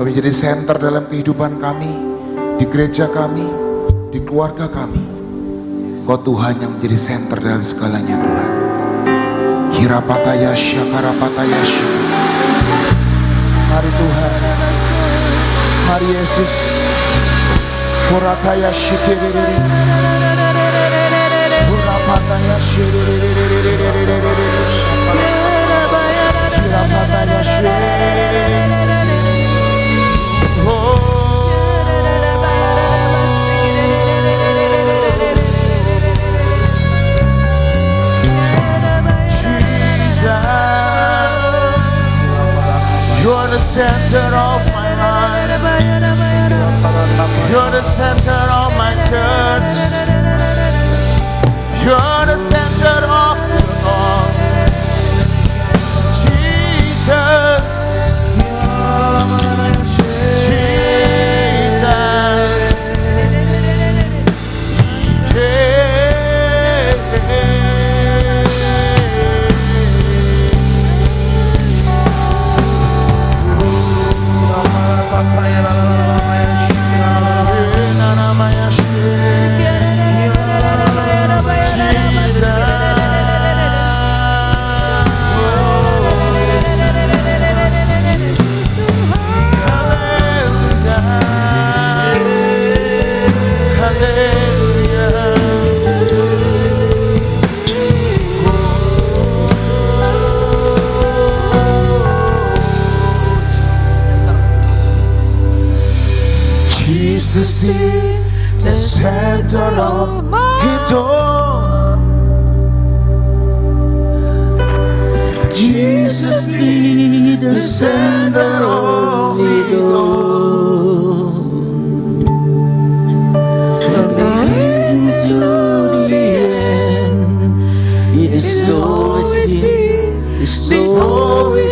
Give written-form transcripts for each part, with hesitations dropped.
Kau menjadi center dalam kehidupan kami, di gereja kami, di keluarga kami. Kau Tuhan yang menjadi center dalam segalanya Tuhan. Kirapatayasya, karapatayasya. Mari Tuhan, mari Yesus. Puratayasya kiriri. Purapatayasya kiriri. Kirapatayasya. You're the center of my life. You're the center of my church. You're the center of the Lord. Jesus. Jesus. Jesus be the center of it all. Jesus be the center of it all. From the beginning to the end, it's always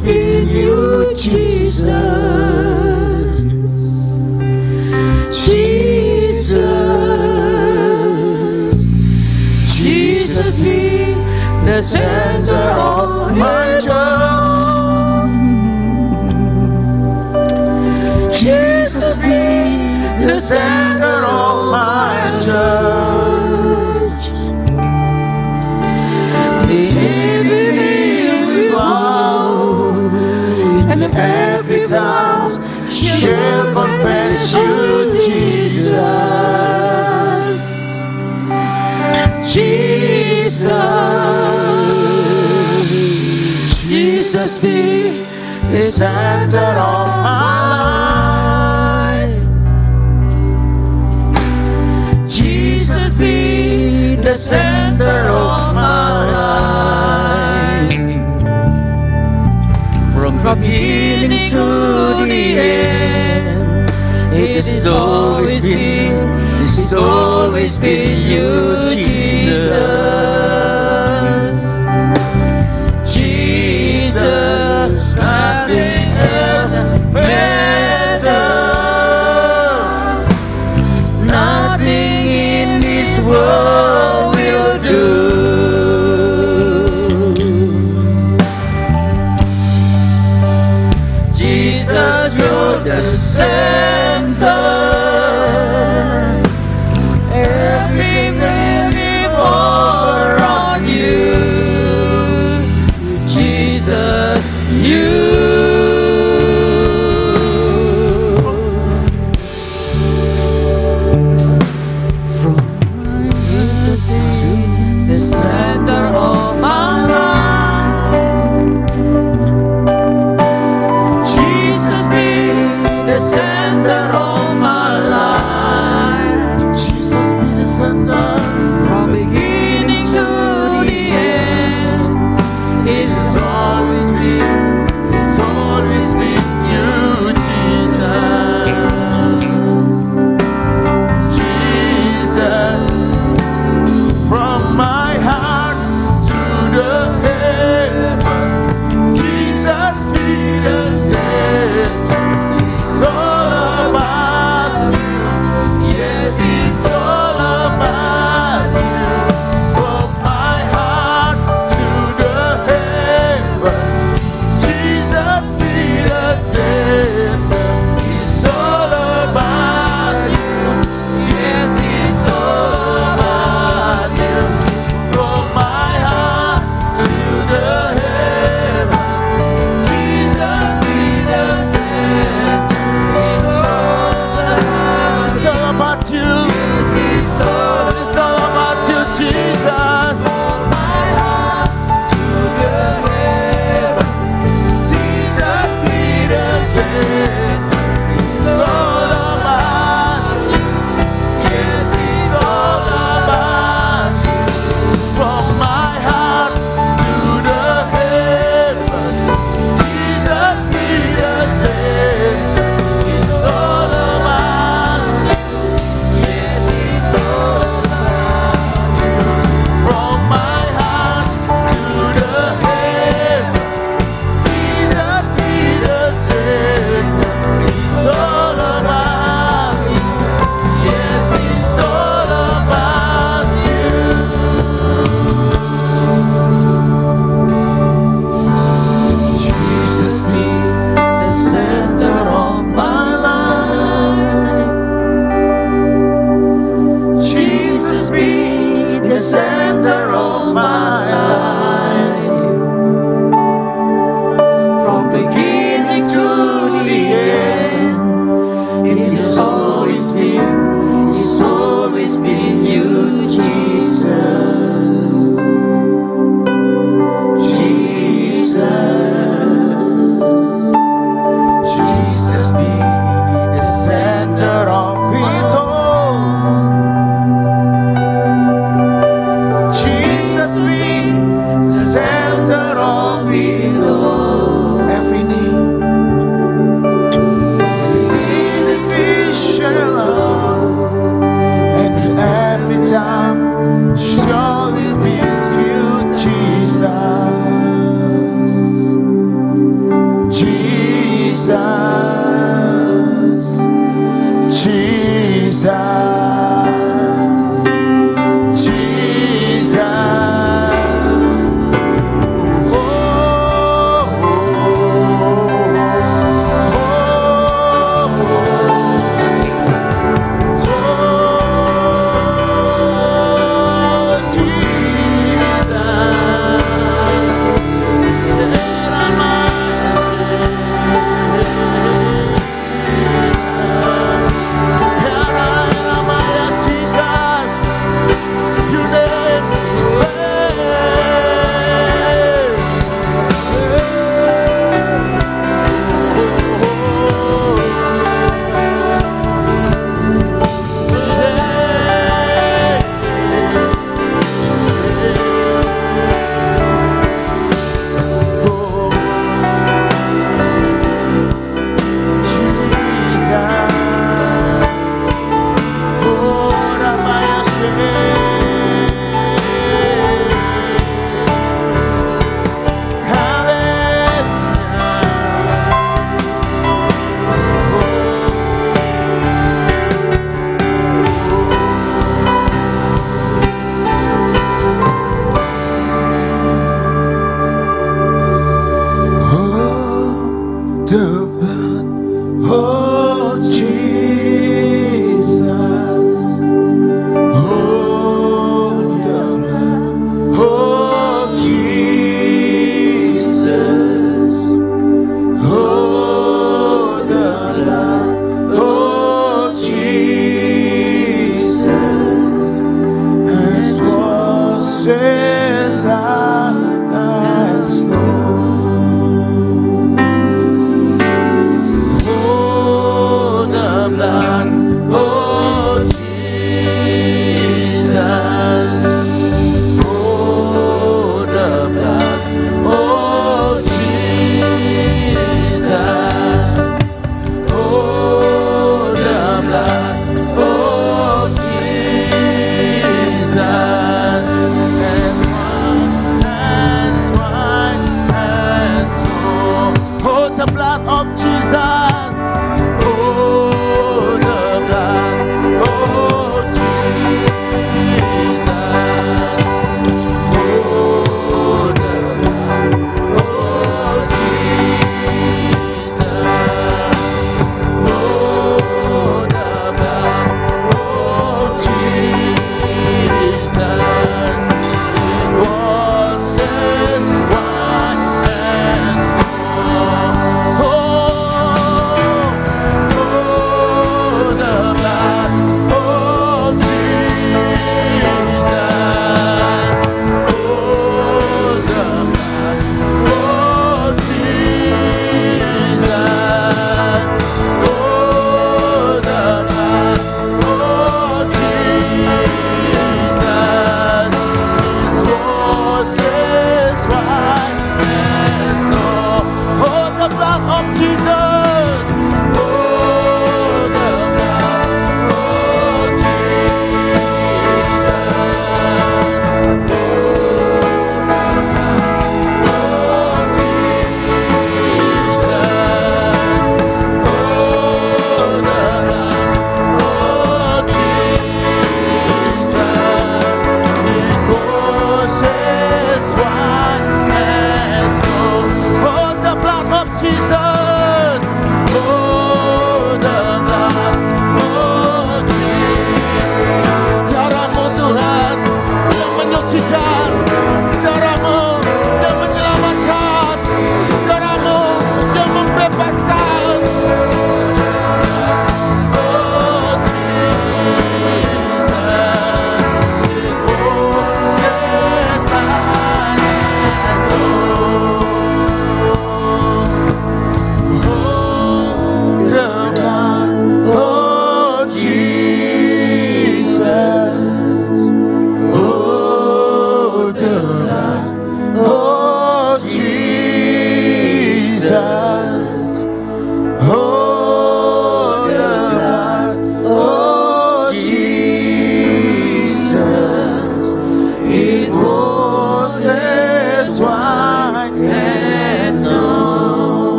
been you, Jesus. Jesus be the center of my joy. Jesus be the center of my church. We bow, and every tongue shall confess you, Jesus. Jesus be the center of my life. Jesus be the center of my life. From beginning to the end, it's always been you, Jesus. Nothing else matters. Nothing in this world will do. Jesus, you're the center. Everything revolves around you. Jesus, you. It's all about Jesus.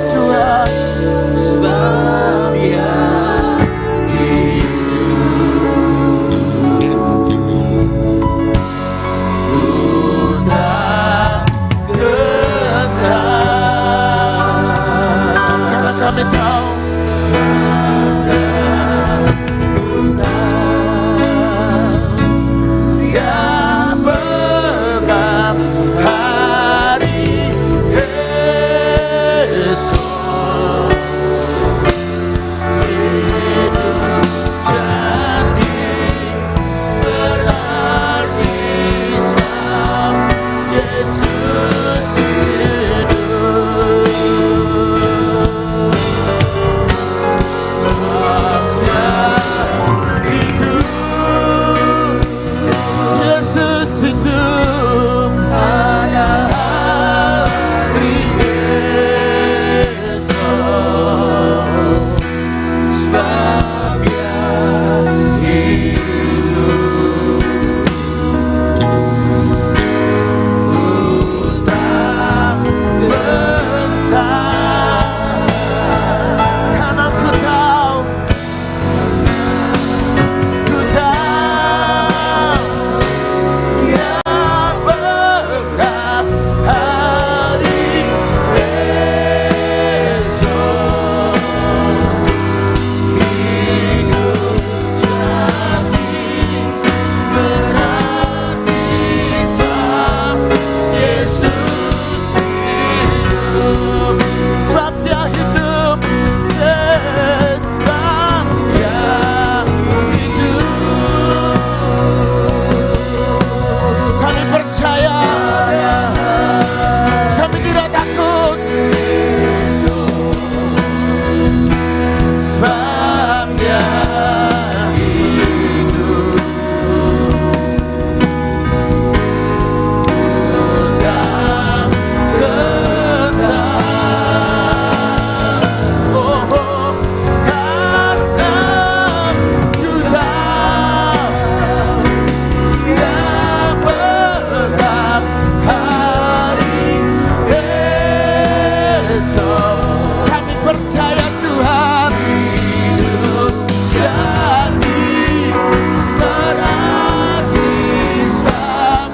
Tuhan. Sebab Dia kami tahu Dia pegang hari esok. Hidup jadi berarti sebab Yesus hidup. Yesus hidup pada hari esok. Sebab Dia hidup, ku tak bentang, karena ku tahu Dia pegang hari esok. Hidup jadi berarti sebab Yesus hidup. Sebab Dia hidup, sebab Dia hidup. Kami percaya, kami tidak takut, sebab Dia hidup. Udang tetap, oh, karena ku tahu Dia pegang hari esok. Kami percaya Tuhan, hidup jadi berarti sebab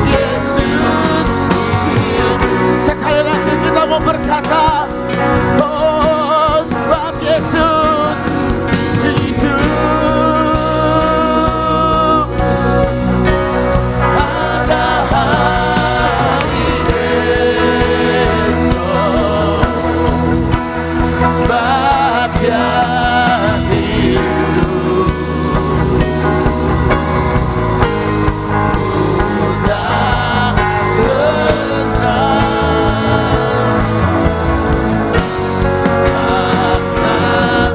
Yesus hidup. Sekali lagi kita mau berkata, oh sebab Yesus hidup pada hari esok. Sebab Dia hidup, ku tak bentang, karena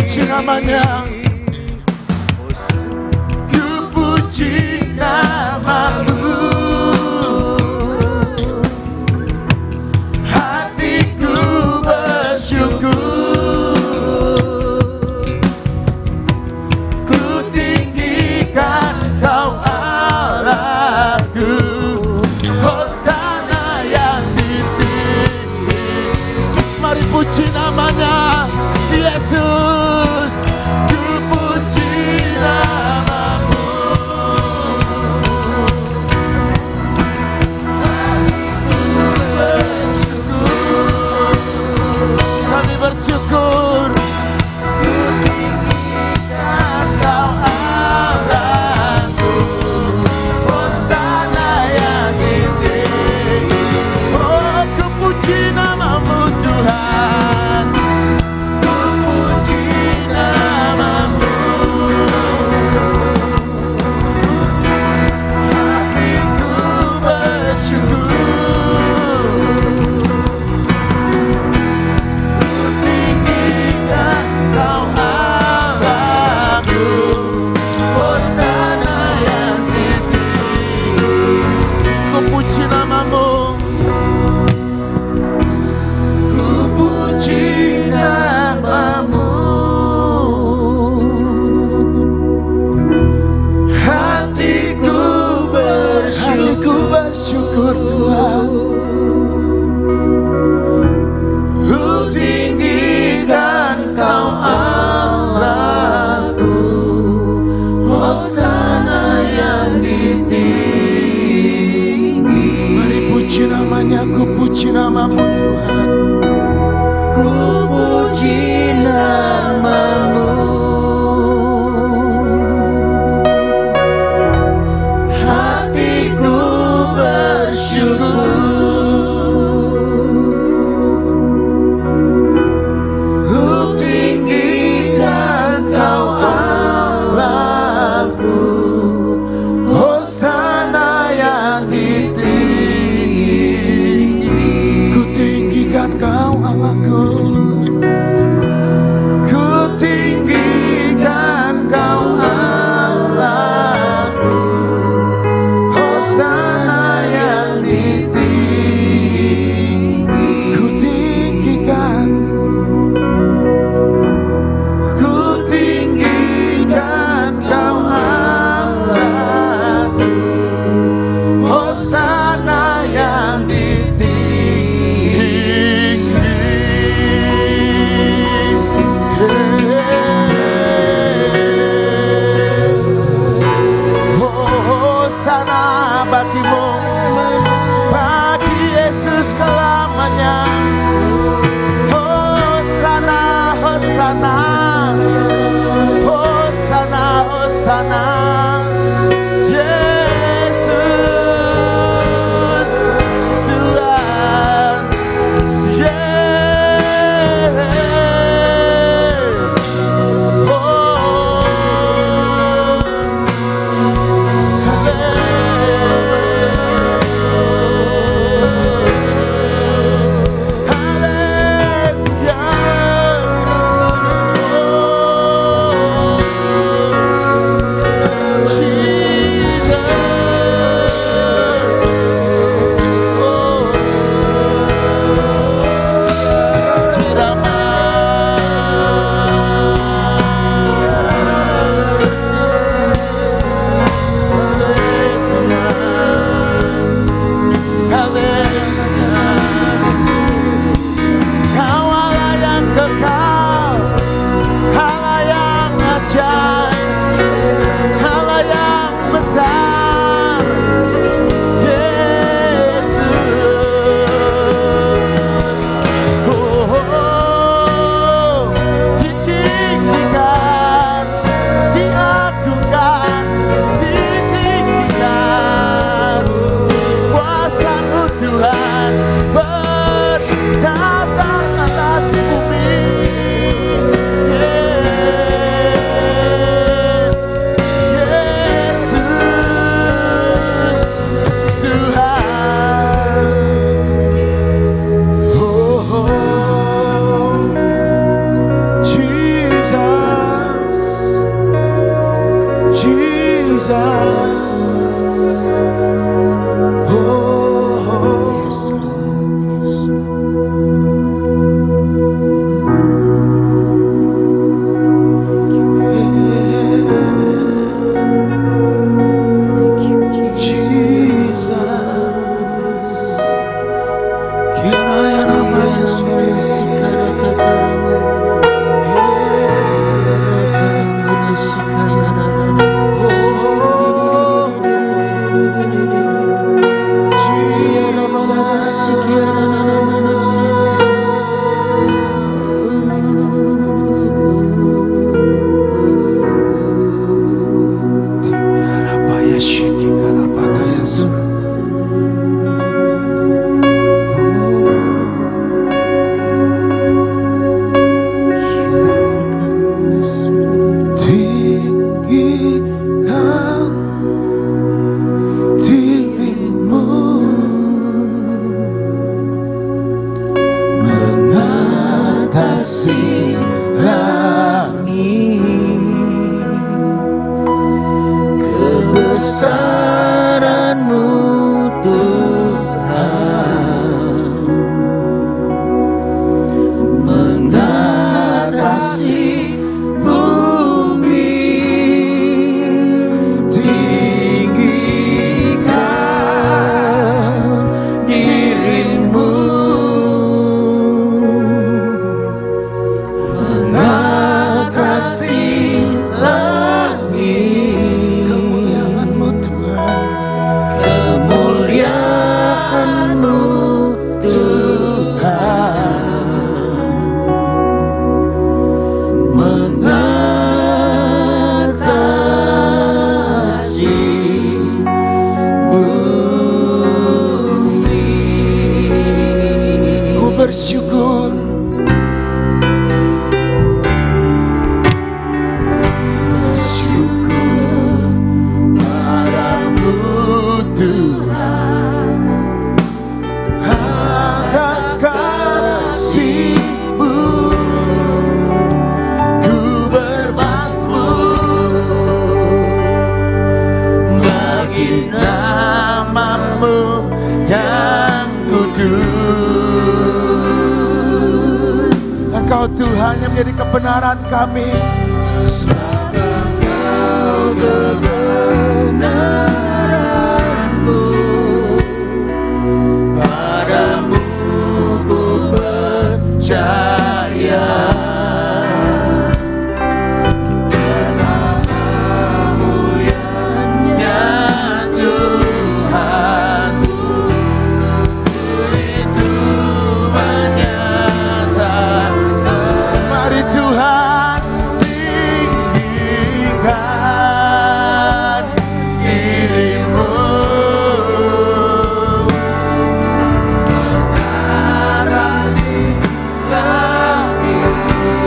puji namanya, ku puji namamu. Hatiku bersyukur, ku tinggikan Kau Allahku. Hosana yang ditinggi, mari puji namanya Yesus. Ku puji namamu. Kami bersyukur, ku tinggikan Kau Allahku. Hosana yang ditinggi, oh ku puji namamu Tuhan, ku puji namamu. Hatiku bersyukur, tinggikan Kau Allahku. Hosana yang ditinggi, ku puji namamu, ku puji namamu. Hatiku bersyukur Tuhan, ku tinggikan Kau Allahku. Hosana yang ditinggi, mari puji namanya, ku puji namamu Tuhan, ku puji namamu. Hatiku bersyukur, ku tinggikan Kau Allahku. Hosana yang ditinggi, ku tinggikan Kau Allahku. Ku tinggikan Kau Allahku. Hosana yang ditinggi, ku tinggikan, ku tinggikan Kau Allahku. Hosana yang ditinggi. kasih langit, kebesaran-Mu Tuhan mengatasi bumi, tinggikan diri-Mu, mengatasi langit, kemuliaan-Mu Tuhan, kemuliaan-Mu Tuhan mengatasi bumi. ku bersyukur, bersyukur padamu Tuhan atas kasih-Mu, ku bermasmur bagi nama-Mu yang kudus. Engkau Tuhan yang menjadi kebenaran kami. Engkau kebenaran-Ku, padamu ku percaya. Kemuliaan-Nya Tuhanku, itu menyatakan. Mari Tuhan tinggikan diri-Mu, mengatasi langit,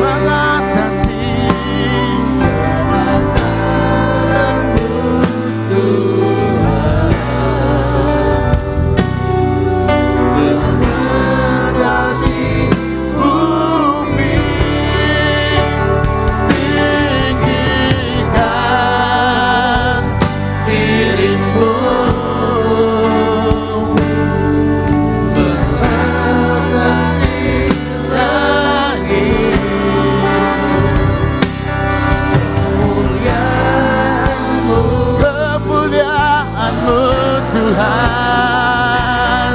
mengatasi kebesaran-Mu Tuhan mengatasi bumi, tinggikan diri-Mu, mengatasi langit, kemuliaan-Mu, kemuliaan-Mu Tuhan,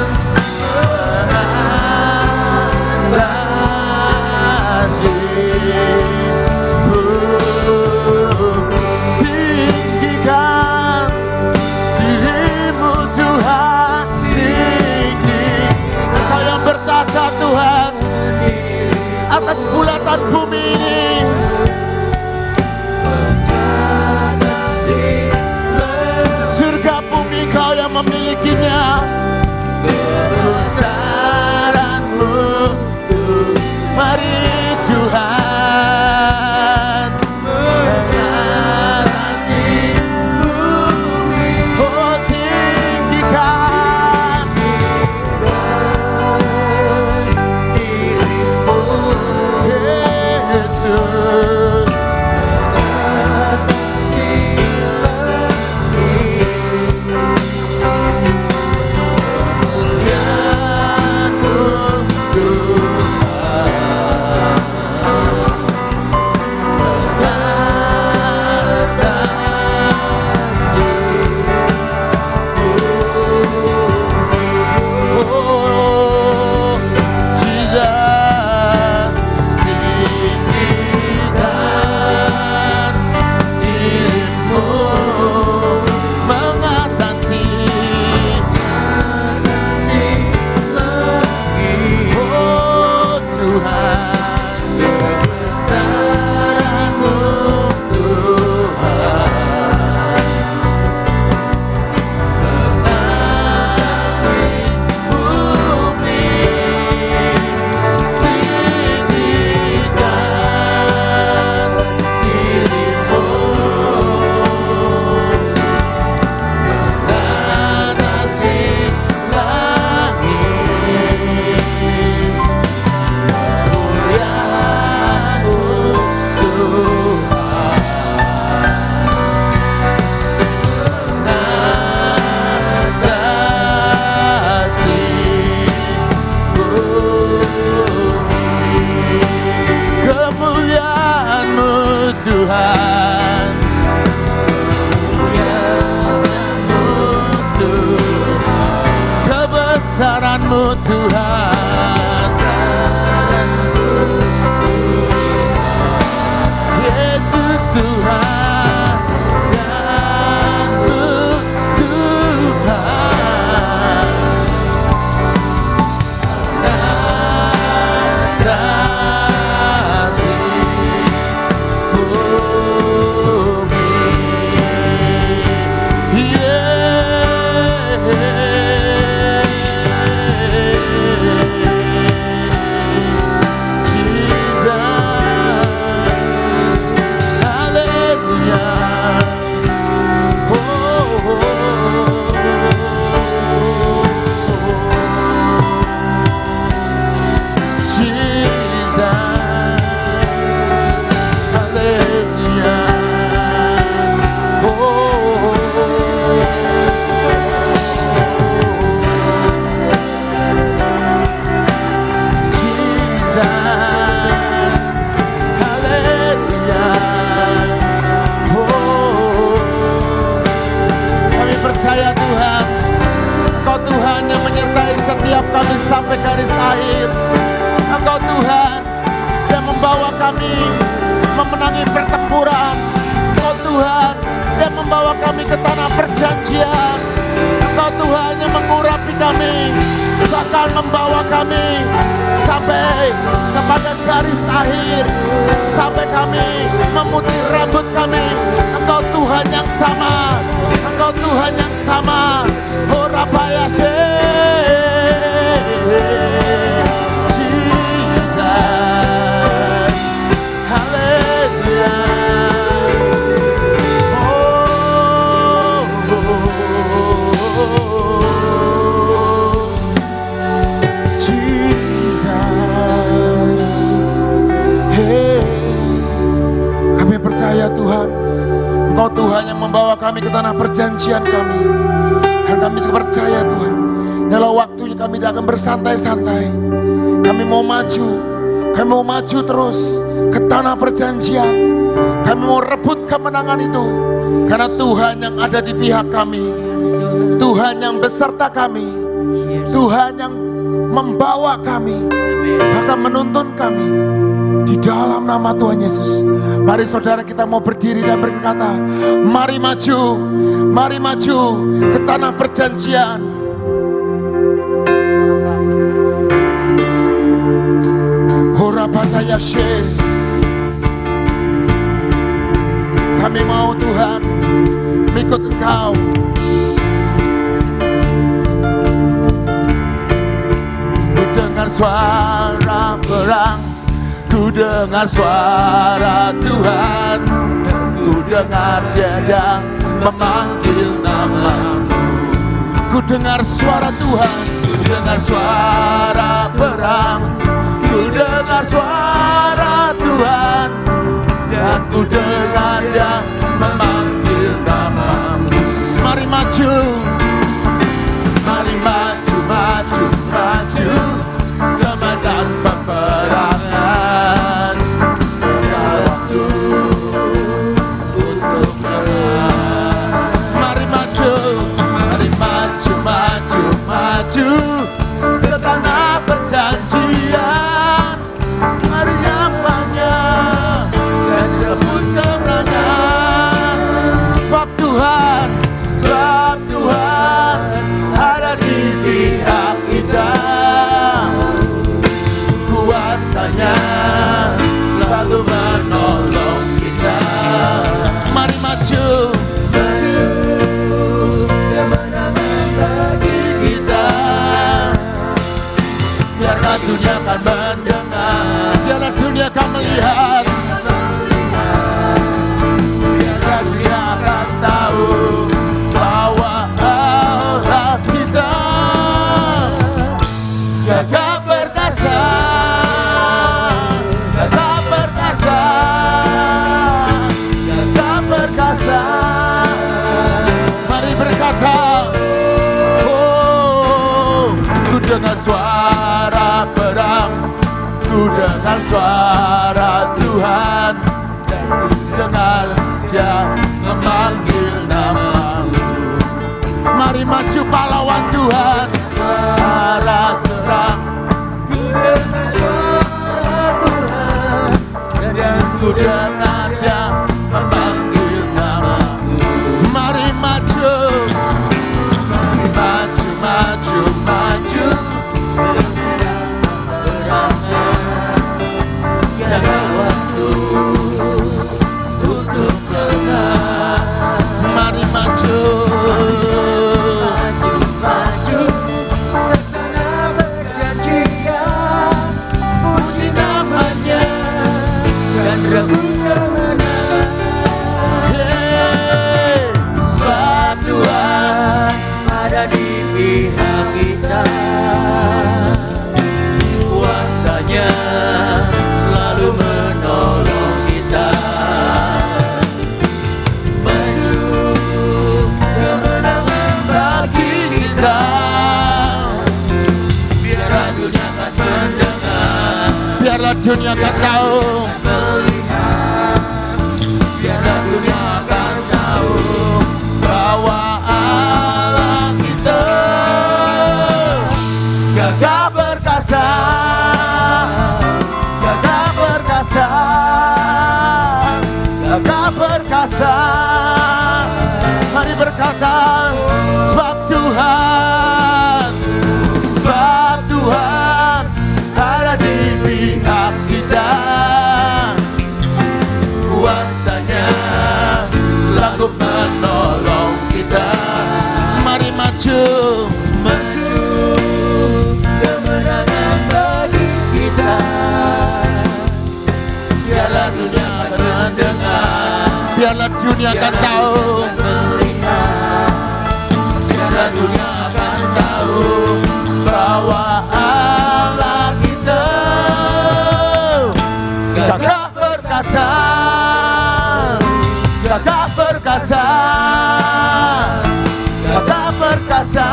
mengatasi bumi. tinggikan diri-Mu Tuhan, tinggi. Engkau yang bertata Tuhan atas bulatan bumi ini. Surga bumi Kau yang memilikinya. Kebesaran-Mu Tuhan, Mari Tuhan mengatasi bumi, oh tinggikan diri-Mu, Yesus. mengatasi langit, kemuliaan-Mu Tuhan kami memenangi pertempuran. Engkau Tuhan yang membawa kami ke tanah perjanjian. Engkau Tuhan yang mengurapi kami, bahkan membawa kami sampai kepada garis akhir, sampai kami memutih rambut kami. Engkau Tuhan yang sama, Engkau Tuhan yang sama. Oh Rabayase, Jesus, Hallelujah. Percaya Tuhan, Engkau Tuhan yang membawa kami ke tanah perjanjian kami. Dan kami juga percaya Tuhan, dalam waktunya kami tidak akan bersantai-santai. Kami mau maju terus ke tanah perjanjian. Kami mau rebut kemenangan itu, karena Tuhan yang ada di pihak kami, Tuhan yang beserta kami, Tuhan yang membawa kami, bahkan menuntun kami. Di dalam nama Tuhan Yesus, mari saudara kita mau berdiri dan berkata, mari maju ke tanah perjanjian. Horabatayashe. Kami mau Tuhan ikut Engkau. Ku dengar suara perang, ku dengar suara Tuhan, dan ku dengar Dia memanggil namamu. Ku dengar suara Tuhan, ku dengar suara perang, ku dengar suara Tuhan, dan ku dengar Dia memanggil namamu. Mari maju, mari maju, maju, maju ke medan peperangan. Waktu untuk menang. Mari maju, maju ke tanah perjanjian. Mari nyapanya dan rebut kemenangan. Sebab Tuhan ada di pihak kita. Kuasanya selalu menolong kita. Mari maju kemenangan bagi kita. Biarlah dunia akan mendengar, biarlah dunia akan melihat, biarlah dunia akan tahu bahwa Allah kita gagah perkasa, gagah perkasa, gagah perkasa. Mari berkata, oh, ku dengar suara perang, ku dengar suara Tuhan, dan ku dengar Dia memanggil namamu. Mari maju pahlawan Tuhan, suara terang, ku dengar suara Tuhan, dan ku dengar Dia memanggil namamu. Mari maju, maju, maju, maju. Jangan waktu untuk menang. Mari maju, maju, maju ke tanah perjanjian. Puji namanya dan rebut kemenangan. Sebab Tuhan ada di pihak kita. Kuasanya selalu menolong kita. Maju kemenangan bagi kita. Biarlah dunia akan mendengar, biarlah dunia akan tahu, biarlah dunia akan tahu bahwa Allah kita gagah perkasa, gagah perkasa. Biarlah dunia akan tahu, biarlah dunia akan tahu bahwa Allah kita gagah perkasa, gagah perkasa, gagah perkasa,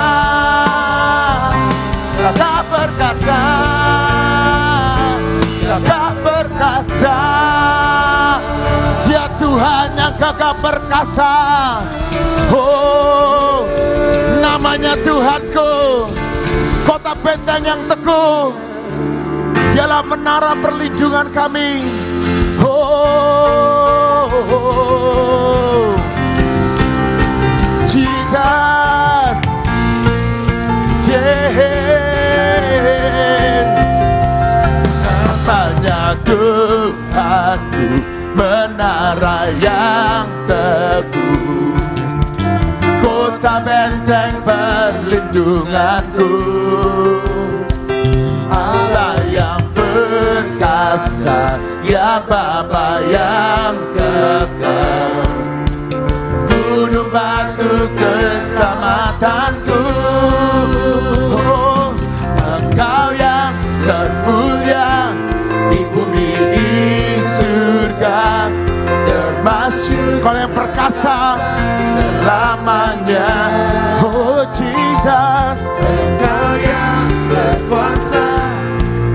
gagah perkasa, gagah perkasa. Dia Tuhan yang gagah perkasa. Oh, namanya Tuhanku, kota benteng yang teguh. Dialah menara perlindungan kami. Oh, Jesus, yeah. Namanya Tuhanku, menara yang teguh, kota benteng perlindunganku, Allah yang perkasa, ya Bapa yang kekal, gunung batu keselamatanku. Oh, Engkau yang termulia di bumi, di surga, termasyur, Kau yang perkasa selamanya. Oh Jesus, Engkau yang berkuasa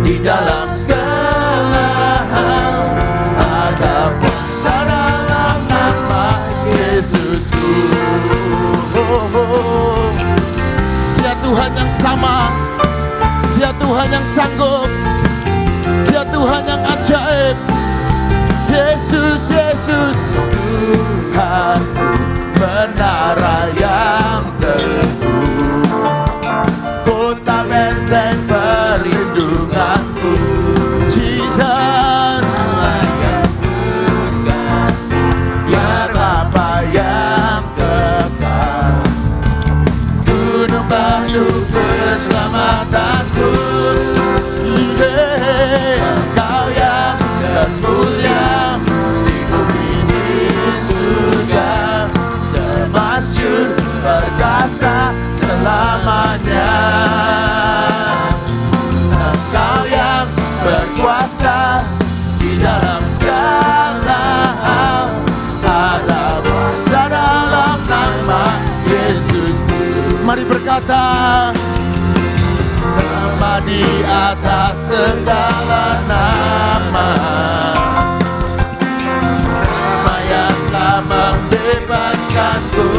di dalam segala hal, ada kuasa dalam nama Yesusku. Dia Tuhan yang sama, Dia Tuhan yang sanggup, Dia Tuhan yang ajaib. Yesus, Yesus, Tuhanku, menara yang teguh, kota benteng perlindunganku. Jesus, Ya Bapa yang kekal, gunung batu keselamatanku. Engkau yang termulia di bumi, di surga, termasyur, perkasa selamanya. Engkau yang berkuasa di dalam segala hal, ada kuasa dalam nama Yesus. mari berkata, Nama di atas segala nama, nama yang telah membebaskanku.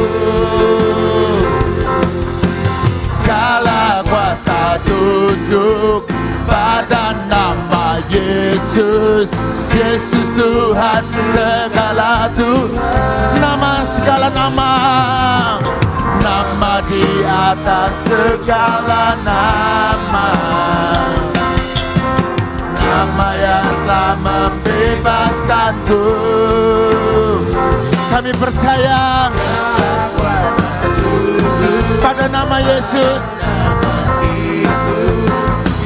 Segala kuasa tunduk pada nama Yesus. Yesus Tuhan segala Tuhan, nama segala nama, nama di atas segala nama, nama yang telah membebaskanku. kami percaya pada nama Yesus.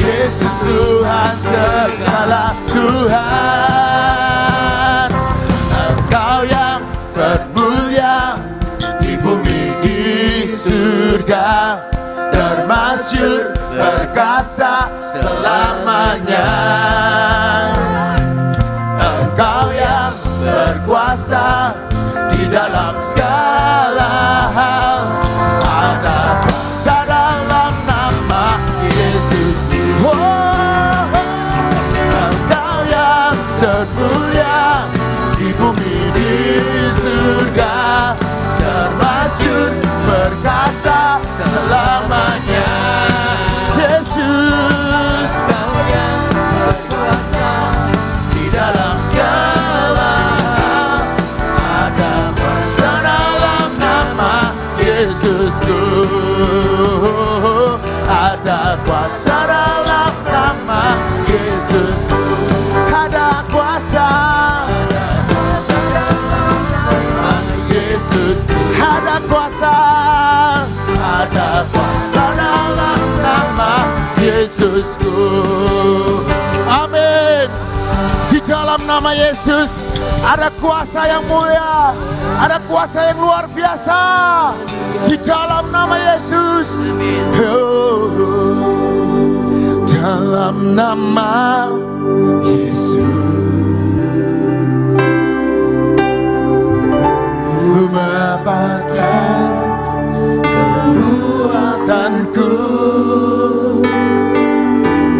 Yesus Tuhan segala Tuhan, Engkau yang bermulia di bumi, di surga, termasyur, perkasa selamanya. Engkau yang berkuasa di dalam segala hal, ada kuasa dalam nama Yesus. Engkau yang termulia di bumi, di surga, termasyur, perkasa selamanya. Yesus, Engkau yang berkuasa di dalam segala hal, ada kuasa dalam nama Yesusku. Ada kuasa dalam nama Yesusku. Ada kuasa, Yesusku. ada kuasa, Ada kuasa dalam nama Yesusku. amin. Di dalam nama Yesus ada kuasa yang mulia, ada kuasa yang luar biasa di dalam nama Yesus. Dalam nama Yesus ku mendapatkan kekuatanku.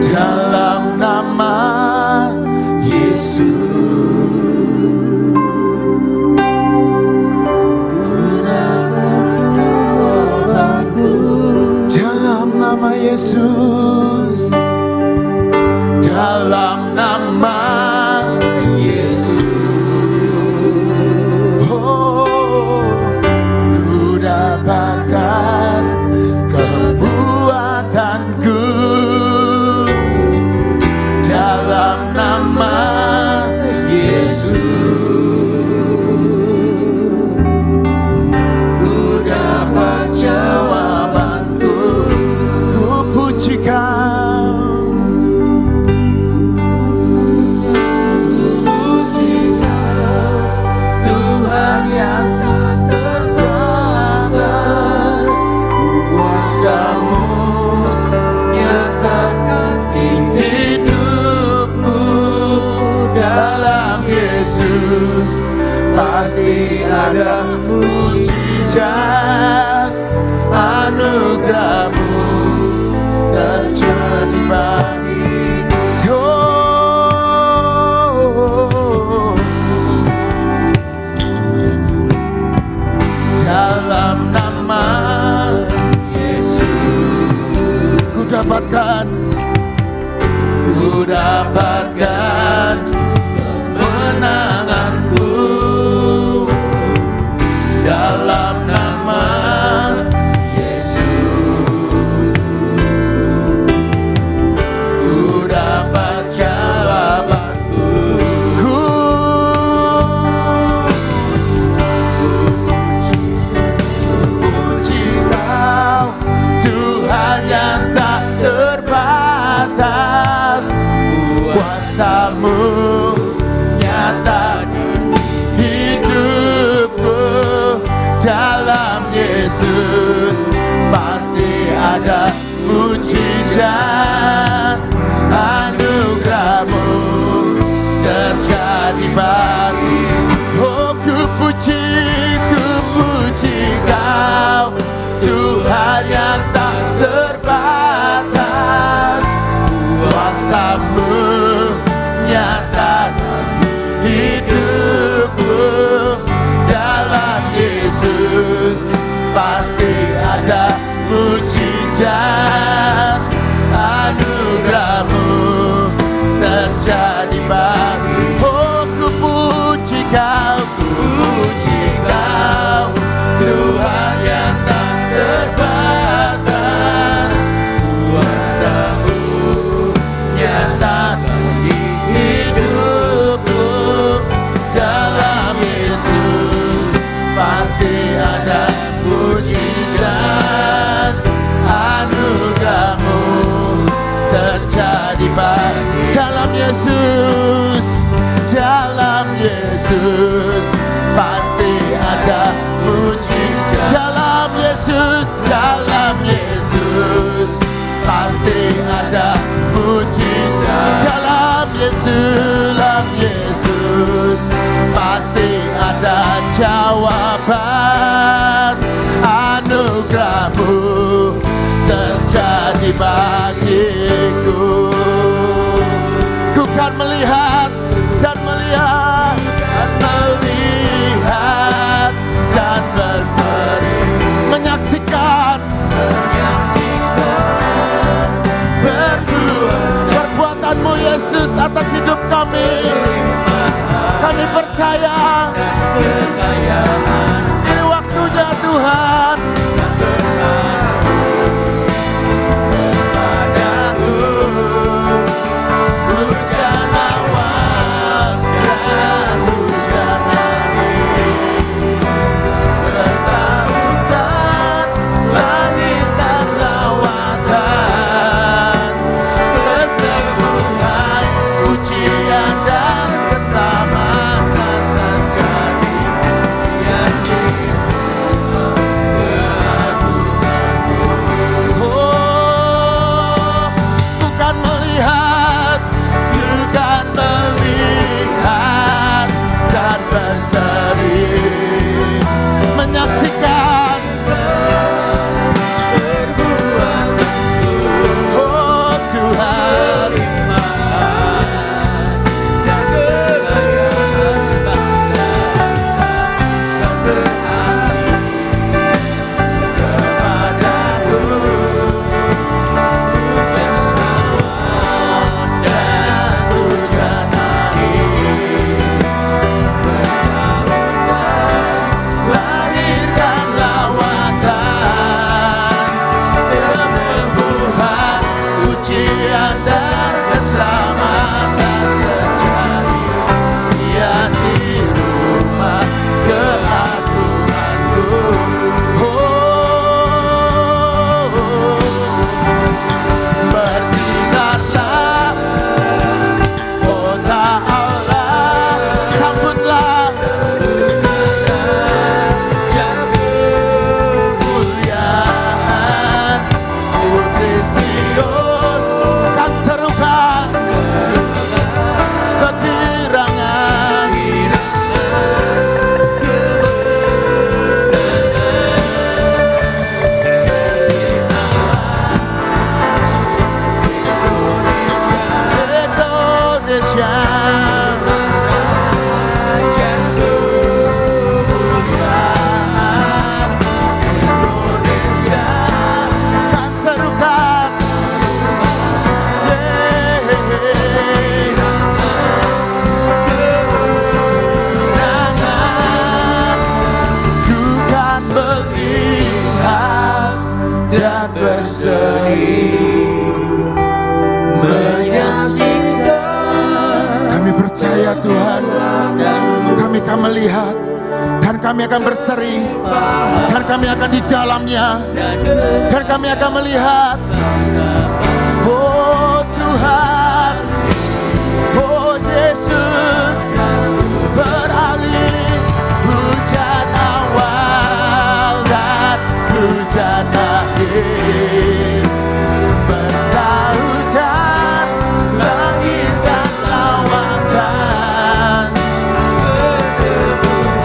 Dalam nama Yesus dalam nama Yesus, dalam nama Yesus, oh, ku dapatkan kekuatanku. Dalam nama Yesus ku dapat jawabanku. Ku puji Kau, puji Kau, Tuhan yang tak terbatas. Kuasa-Mu nyatakan di hidupku. Dalam Yesus pasti ada mujizat, anugerah-Mu terjadi bagiku. Dalam nama Yesus ku dapatkan kemenanganku. Dalam nama Yesus ku dapat jawabanku. Ku puji Kau, Tuhan yang tak terbatas. Kuasa-Mu nyata di hidupku. Dalam Yesus pasti ada mujizat, anugerah-Mu terjadi bagi. Oh, ku puji Kau, Tuhan yang tak terbatas. Kuasa-Mu nyatakan hidupku. Dalam Yesus pasti ada mujizat, anugerah-Mu terjadi bagi. Oh, ku puji Kau, Tuhan yang tak terbatas. Kuasa-Mu nyatakan di hidupku. Dalam Yesus pasti ada mujizat, anugerah-Mu terjadi bagi. Dalam Yesus pasti ada mujizat. Dalam Yesus pasti ada mujizat. Dalam Yesus pasti ada jawaban, anugerah-Mu terjadi bagiku. Ku kan melihat dan melihat dan berseri, menyaksikan perbuatan-Mu Yesus atas hidup kami. Kami percaya ini waktunya Tuhan. Dan Kami akan melihat dan kami akan berseri dan kami akan di dalamnya dan kami akan melihat. Oh Tuhan, oh Yesus, beralih hujan awal dan hujan akhir, bersahujan langit dan lautan. Kesembuhan, pujian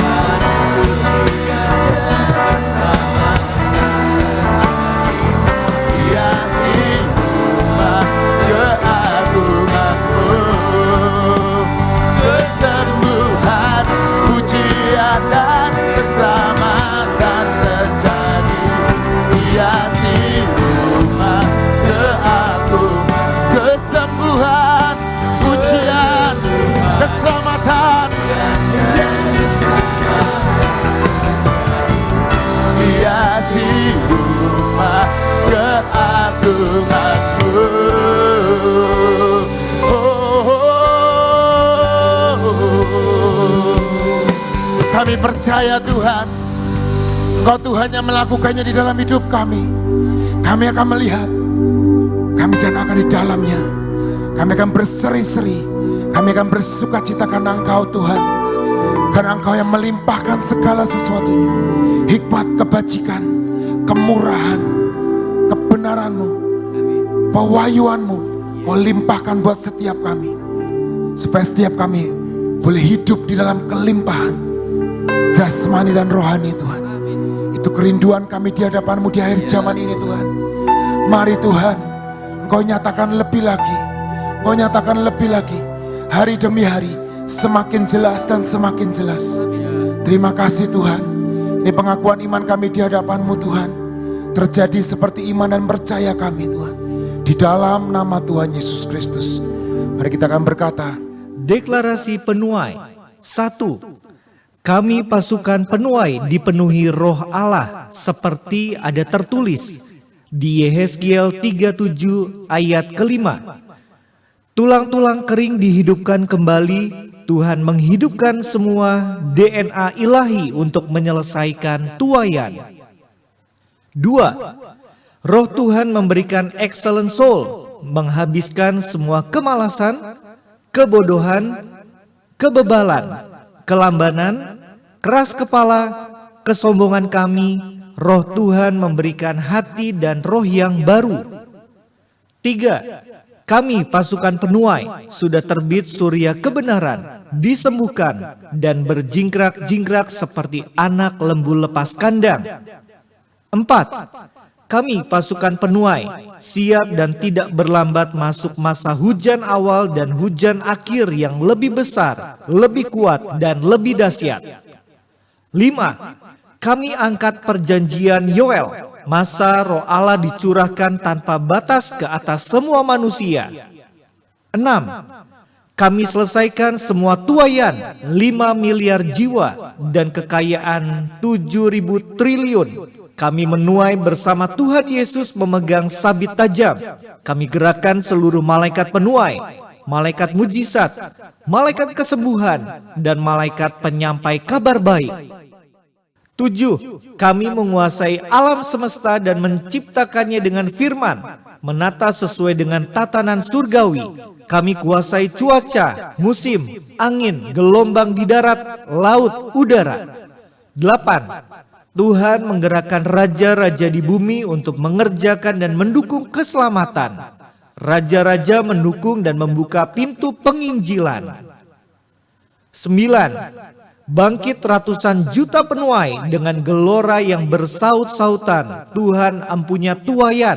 dan keselamatan terjadi. Ya simbah keagunganmu. Kesembuhan, pujian dan keselamatan terjadi. Ya simbah keagungan. Kesembuhan, pujian, keselamatan. Ya simbah keagunganmu. Kami percaya Tuhan, Engkau Tuhan yang melakukannya di dalam hidup kami. Kami akan melihat, kami dan akan di dalamnya. Kami akan berseri-seri, kami akan bersuka cita karena Engkau Tuhan. Karena Engkau yang melimpahkan segala sesuatunya. Hikmat, kebajikan, kemurahan, kebenaran-Mu, pewahyuan-Mu, Kau limpahkan buat setiap kami. Supaya setiap kami boleh hidup di dalam kelimpahan jasmani dan rohani Tuhan. Itu kerinduan kami di hadapan-Mu di akhir zaman ini Tuhan. Mari Tuhan, Engkau nyatakan lebih lagi. Engkau nyatakan lebih lagi. Hari demi hari semakin jelas dan semakin jelas. Terima kasih Tuhan. Ini pengakuan iman kami di hadapan-Mu Tuhan. Terjadi seperti iman dan percaya kami Tuhan. Di dalam nama Tuhan Yesus Kristus. Mari kita akan berkata. Deklarasi penuai. 1. Kami pasukan penuai dipenuhi roh Allah seperti ada tertulis di Yehezkiel 37 ayat kelima. Tulang-tulang kering dihidupkan kembali, Tuhan menghidupkan semua DNA ilahi untuk menyelesaikan tuaian. 2. Roh Tuhan memberikan excellent soul, menghabiskan semua kemalasan, kebodohan, kebebalan, kelambanan, keras kepala, kesombongan kami. Roh Tuhan memberikan hati dan roh yang baru. 3. Kami pasukan penuai sudah terbit surya kebenaran, disembuhkan dan berjingkrak-jingkrak seperti anak lembu lepas kandang. 4. Kami pasukan penuai siap dan tidak berlambat masuk masa hujan awal dan hujan akhir yang lebih besar, lebih kuat dan lebih dahsyat. 5. Kami angkat perjanjian Yoel, masa roh Allah dicurahkan tanpa batas ke atas semua manusia. 6. Kami selesaikan semua tuaian 5 miliar jiwa dan kekayaan 7.000 triliun. Kami menuai bersama Tuhan Yesus memegang sabit tajam. Kami gerakkan seluruh malaikat penuai, malaikat mujizat, malaikat kesembuhan, dan malaikat penyampai kabar baik. 7. Kami menguasai alam semesta dan menciptakannya dengan firman, menata sesuai dengan tatanan surgawi. Kami kuasai cuaca, musim, angin, gelombang di darat, laut, udara. 8. Tuhan menggerakkan raja-raja di bumi untuk mengerjakan dan mendukung keselamatan. Raja-raja mendukung dan membuka pintu penginjilan. 9. Bangkit ratusan juta penuai dengan gelora yang bersaut-sautan. Tuhan ampunya tuaian.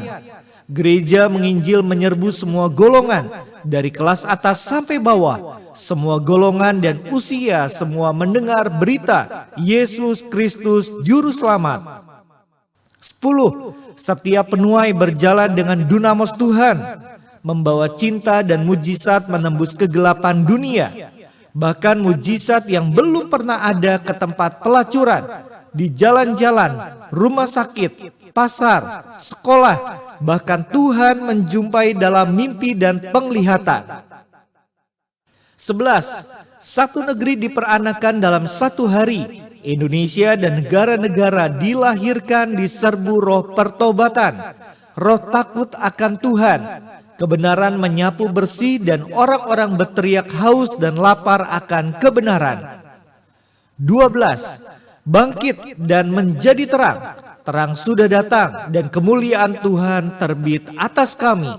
Gereja menginjil menyerbu semua golongan, dari kelas atas sampai bawah. Semua golongan dan usia, semua mendengar berita Yesus Kristus Juru Selamat. 10. Setiap penuai berjalan dengan dunamos Tuhan, membawa cinta dan mujizat menembus kegelapan dunia. Bahkan mujizat yang belum pernah ada ke tempat pelacuran, di jalan-jalan, rumah sakit, pasar, sekolah. Bahkan Tuhan menjumpai dalam mimpi dan penglihatan. 11. Satu negeri diperanakan dalam satu hari. Indonesia dan negara-negara dilahirkan di serbu roh pertobatan, roh takut akan Tuhan. Kebenaran menyapu bersih dan orang-orang berteriak haus dan lapar akan kebenaran. 12. Bangkit dan menjadi terang. Terang sudah datang dan kemuliaan Tuhan terbit atas kami.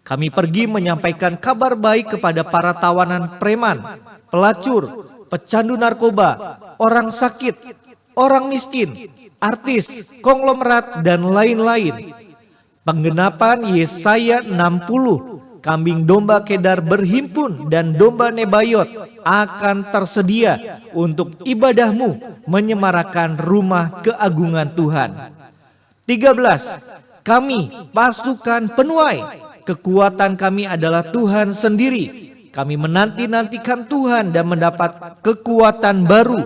Kami pergi menyampaikan kabar baik kepada para tawanan preman, pelacur, pecandu narkoba, orang sakit, orang miskin, artis, konglomerat, dan lain-lain. Penggenapan Yesaya 60, kambing domba Kedar berhimpun dan domba Nebayot akan tersedia untuk ibadahmu menyemarakan rumah keagungan Tuhan. 13. Kami pasukan penuai, kekuatan kami adalah Tuhan sendiri. Kami menanti-nantikan Tuhan dan mendapat kekuatan baru.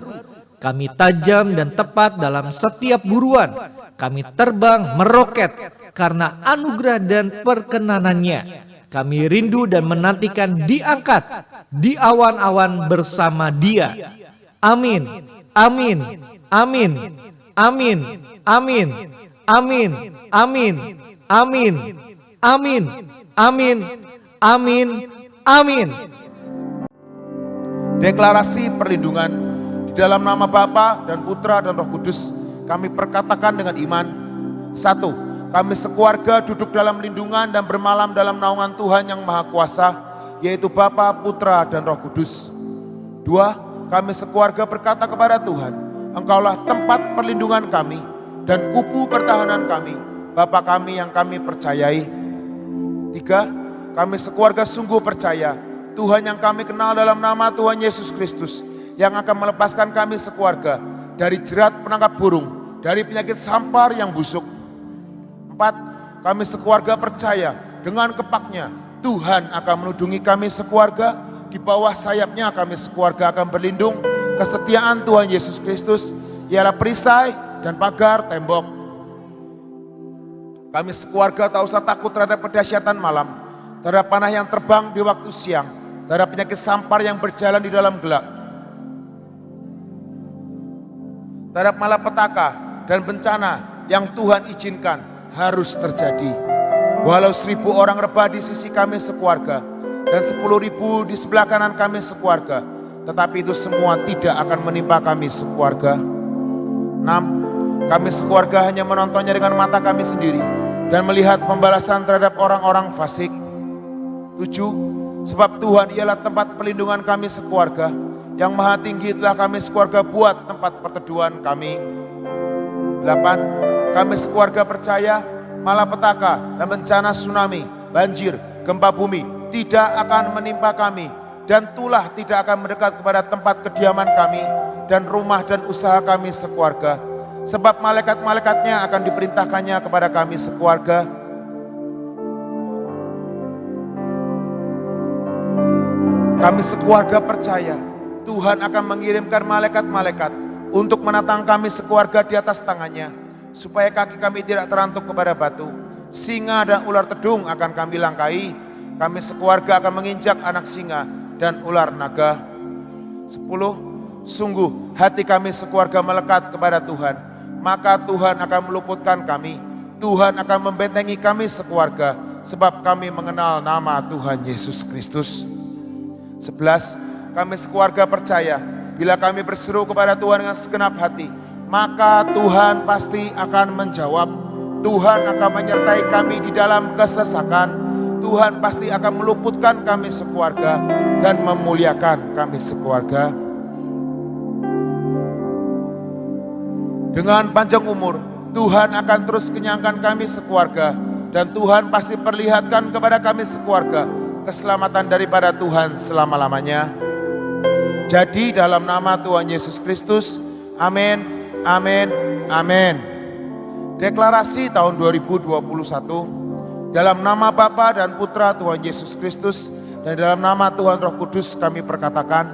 Kami tajam dan tepat dalam setiap buruan. Kami terbang meroket karena anugerah dan perkenanannya. Kami rindu dan menantikan diangkat di awan-awan bersama Dia. Amin, amin, amin, amin, amin, amin, amin, amin, amin, amin, amin, amin. Deklarasi perlindungan di dalam nama Bapa dan Putra dan Roh Kudus. Kami perkatakan dengan iman. 1. Kami sekeluarga duduk dalam lindungan dan bermalam dalam naungan Tuhan yang Maha Kuasa, yaitu Bapa, Putra, dan Roh Kudus. 2. Kami sekeluarga berkata kepada Tuhan, Engkaulah tempat perlindungan kami dan kubu pertahanan kami, Bapa kami yang kami percayai. 3. Kami sekeluarga sungguh percaya Tuhan yang kami kenal dalam nama Tuhan Yesus Kristus, yang akan melepaskan kami sekeluarga dari jerat penangkap burung, dari penyakit sampar yang busuk. 4. Kami sekeluarga percaya dengan kepaknya Tuhan akan melindungi kami sekeluarga. Di bawah sayapnya kami sekeluarga akan berlindung. Kesetiaan Tuhan Yesus Kristus ialah perisai dan pagar tembok. Kami sekeluarga tak usah takut terhadap kedahsyatan malam, terhadap panah yang terbang di waktu siang, terhadap penyakit sampar yang berjalan di dalam gelap, terhadap malapetaka dan bencana yang Tuhan izinkan harus terjadi. Walau 1000 orang rebah di sisi kami sekeluarga dan 10.000 di sebelah kanan kami sekeluarga, tetapi itu semua tidak akan menimpa kami sekeluarga. 6. Kami sekeluarga hanya menontonnya dengan mata kami sendiri dan melihat pembalasan terhadap orang-orang fasik. 7. Sebab Tuhan ialah tempat perlindungan kami sekeluarga, yang maha tinggi telah kami sekeluarga buat tempat perteduhan kami. 8. Kami sekeluarga percaya malapetaka dan bencana tsunami, banjir, gempa bumi tidak akan menimpa kami, dan tulah tidak akan mendekat kepada tempat kediaman kami dan rumah dan usaha kami sekeluarga. Sebab malaikat-malaikatnya akan diperintahkannya kepada kami sekeluarga. Kami sekeluarga percaya Tuhan akan mengirimkan malaikat-malaikat untuk menatang kami sekeluarga di atas tangannya, supaya kaki kami tidak terantuk kepada batu. Singa dan ular tedung akan kami langkai. Kami sekeluarga akan menginjak anak singa dan ular naga. 10. Sungguh hati kami sekeluarga melekat kepada Tuhan, maka Tuhan akan meluputkan kami. Tuhan akan membentengi kami sekeluarga, sebab kami mengenal nama Tuhan Yesus Kristus. 11. Kami sekeluarga percaya bila kami berseru kepada Tuhan dengan segenap hati, maka Tuhan pasti akan menjawab. Tuhan akan menyertai kami di dalam kesesakan. Tuhan pasti akan meluputkan kami sekeluarga dan memuliakan kami sekeluarga. Dengan panjang umur, Tuhan akan terus kenyangkan kami sekeluarga, dan Tuhan pasti perlihatkan kepada kami sekeluarga keselamatan daripada Tuhan selama-lamanya. Jadi dalam nama Tuhan Yesus Kristus, amin, amin, amin. Deklarasi tahun 2021, dalam nama Bapa dan Putra Tuhan Yesus Kristus, dan dalam nama Tuhan Roh Kudus kami perkatakan.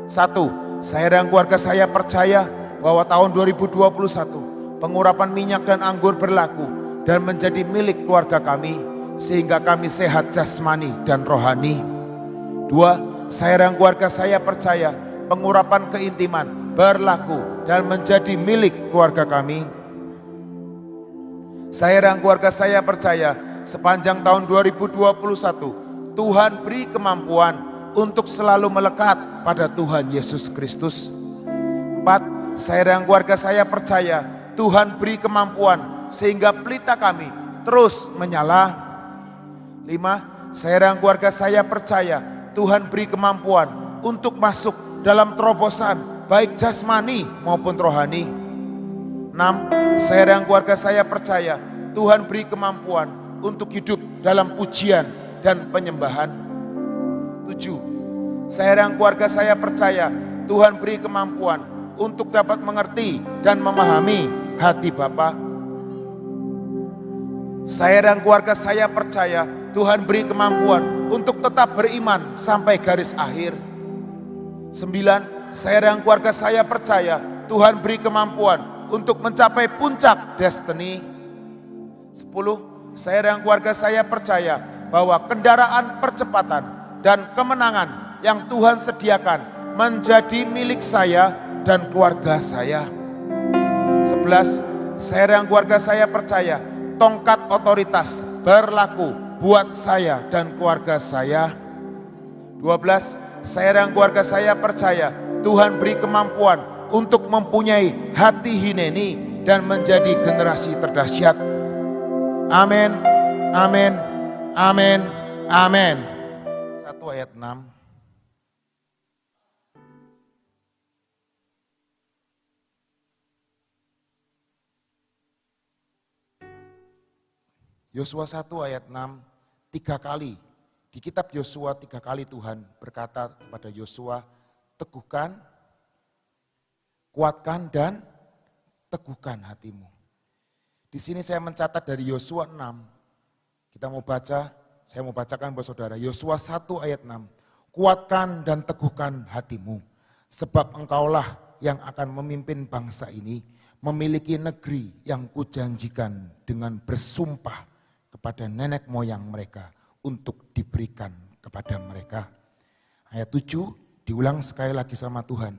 1. Saya dan keluarga saya percaya bahwa tahun 2021 pengurapan minyak dan anggur berlaku dan menjadi milik keluarga kami, sehingga kami sehat jasmani dan rohani. 2. saya dan keluarga saya percaya pengurapan keintiman berlaku dan menjadi milik keluarga kami. Saya dan keluarga saya percaya sepanjang tahun 2021 Tuhan beri kemampuan untuk selalu melekat pada Tuhan Yesus Kristus. 4. Saya dan keluarga saya percaya Tuhan beri kemampuan sehingga pelita kami terus menyala. 5. Saya dan keluarga saya percaya Tuhan beri kemampuan untuk masuk dalam terobosan baik jasmani maupun rohani. 6. Saya dan keluarga saya percaya Tuhan beri kemampuan untuk hidup dalam pujian dan penyembahan. 7. Saya dan keluarga saya percaya Tuhan beri kemampuan untuk dapat mengerti dan memahami hati Bapa. Saya dan keluarga saya percaya Tuhan beri kemampuan untuk tetap beriman sampai garis akhir. 9. Saya dan keluarga saya percaya Tuhan beri kemampuan untuk mencapai puncak destiny. 10. Saya dan keluarga saya percaya bahwa kendaraan percepatan dan kemenangan yang Tuhan sediakan menjadi milik saya dan keluarga saya. 11. Saya dan keluarga saya percaya tongkat otoritas berlaku buat saya dan keluarga saya. 12. Saya dan keluarga saya percaya Tuhan beri kemampuan untuk mempunyai hati hineni dan menjadi generasi terdahsyat. Amin, amin, amin, amin. 1 ayat 6. Yosua 1 ayat 6, 3 kali. Di kitab Yosua 3 kali Tuhan berkata kepada Yosua, teguhkan, kuatkan dan teguhkan hatimu. Di sini saya mencatat dari Yosua 6. Kita mau baca, saya mau bacakan buat saudara. Yosua 1 ayat 6. Kuatkan dan teguhkan hatimu, sebab engkaulah yang akan memimpin bangsa ini, memiliki negeri yang kujanjikan dengan bersumpah kepada nenek moyang mereka untuk diberikan kepada mereka. Ayat 7 diulang sekali lagi sama Tuhan.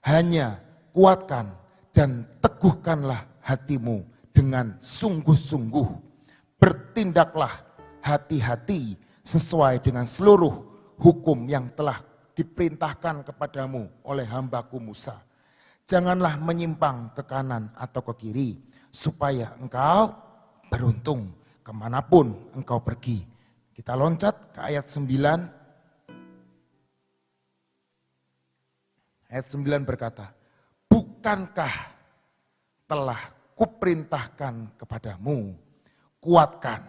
Hanya kuatkan dan teguhkanlah hatimu dengan sungguh-sungguh. Bertindaklah hati-hati sesuai dengan seluruh hukum yang telah diperintahkan kepadamu oleh hambaku Musa. Janganlah menyimpang ke kanan atau ke kiri, supaya engkau beruntung kemanapun engkau pergi. Kita loncat ke ayat 9. Ayat 9 berkata, bukankah telah kuperintahkan kepadamu, kuatkan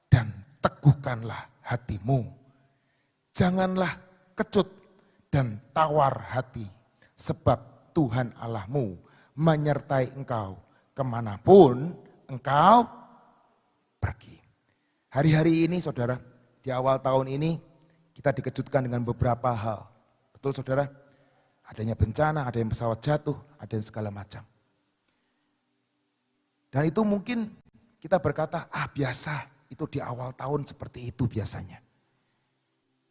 dan teguhkanlah hatimu. Janganlah kecut dan tawar hati, sebab Tuhan Allahmu menyertai engkau kemanapun engkau pergi. Hari-hari ini saudara, di awal tahun ini kita dikejutkan dengan beberapa hal. Betul saudara? Adanya bencana, ada yang pesawat jatuh, ada yang segala macam. Dan itu mungkin kita berkata, biasa, itu di awal tahun seperti itu biasanya.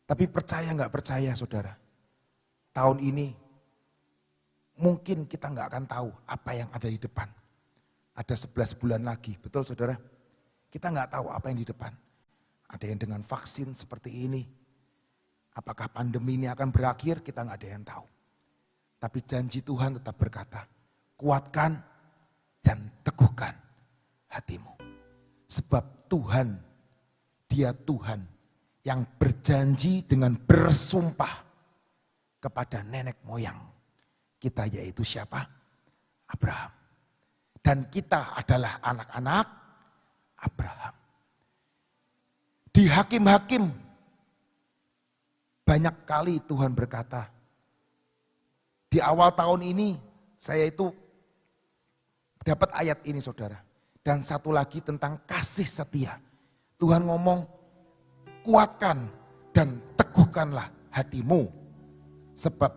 Tapi percaya nggak percaya saudara, tahun ini mungkin kita nggak akan tahu apa yang ada di depan. Ada 11 bulan lagi, betul saudara? Kita nggak tahu apa yang di depan. Ada yang dengan vaksin seperti ini. Apakah pandemi ini akan berakhir? Kita nggak ada yang tahu. Tapi janji Tuhan tetap berkata, kuatkan dan teguhkan hatimu. Sebab Tuhan, Dia Tuhan yang berjanji dengan bersumpah kepada nenek moyang kita, yaitu siapa? Abraham. Dan kita adalah anak-anak Abraham. Di Hakim-Hakim banyak kali Tuhan berkata, di awal tahun ini saya itu dapat ayat ini saudara. Dan satu lagi tentang kasih setia. Tuhan ngomong, kuatkan dan teguhkanlah hatimu. Sebab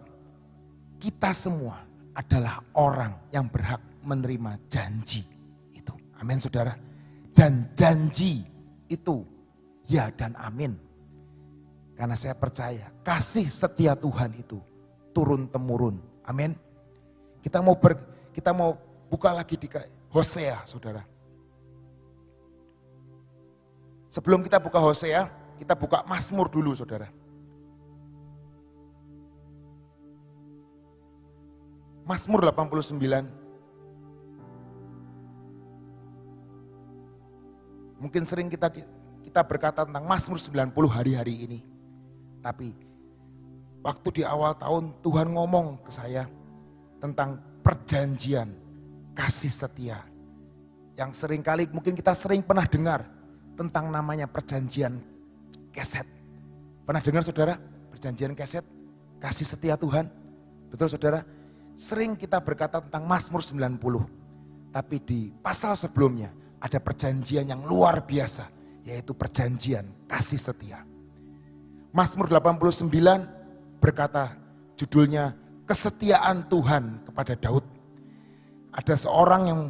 kita semua adalah orang yang berhak menerima janji itu. Amin saudara. Dan janji itu ya dan amin. Karena saya percaya kasih setia Tuhan itu turun-temurun. Amin. Kita mau buka lagi di Hosea, saudara. Sebelum kita buka Hosea, kita buka Mazmur dulu, saudara. Mazmur 89. Mungkin sering kita berkata tentang Mazmur 90 hari-hari ini. Tapi waktu di awal tahun Tuhan ngomong ke saya tentang perjanjian kasih setia. Yang seringkali mungkin kita sering pernah dengar tentang namanya perjanjian keset. Pernah dengar saudara? Perjanjian keset, kasih setia Tuhan. Betul saudara? Sering kita berkata tentang Mazmur 90. Tapi di pasal sebelumnya ada perjanjian yang luar biasa. Yaitu perjanjian kasih setia. Mazmur 89 berkata judulnya kesetiaan Tuhan kepada Daud. Ada seorang yang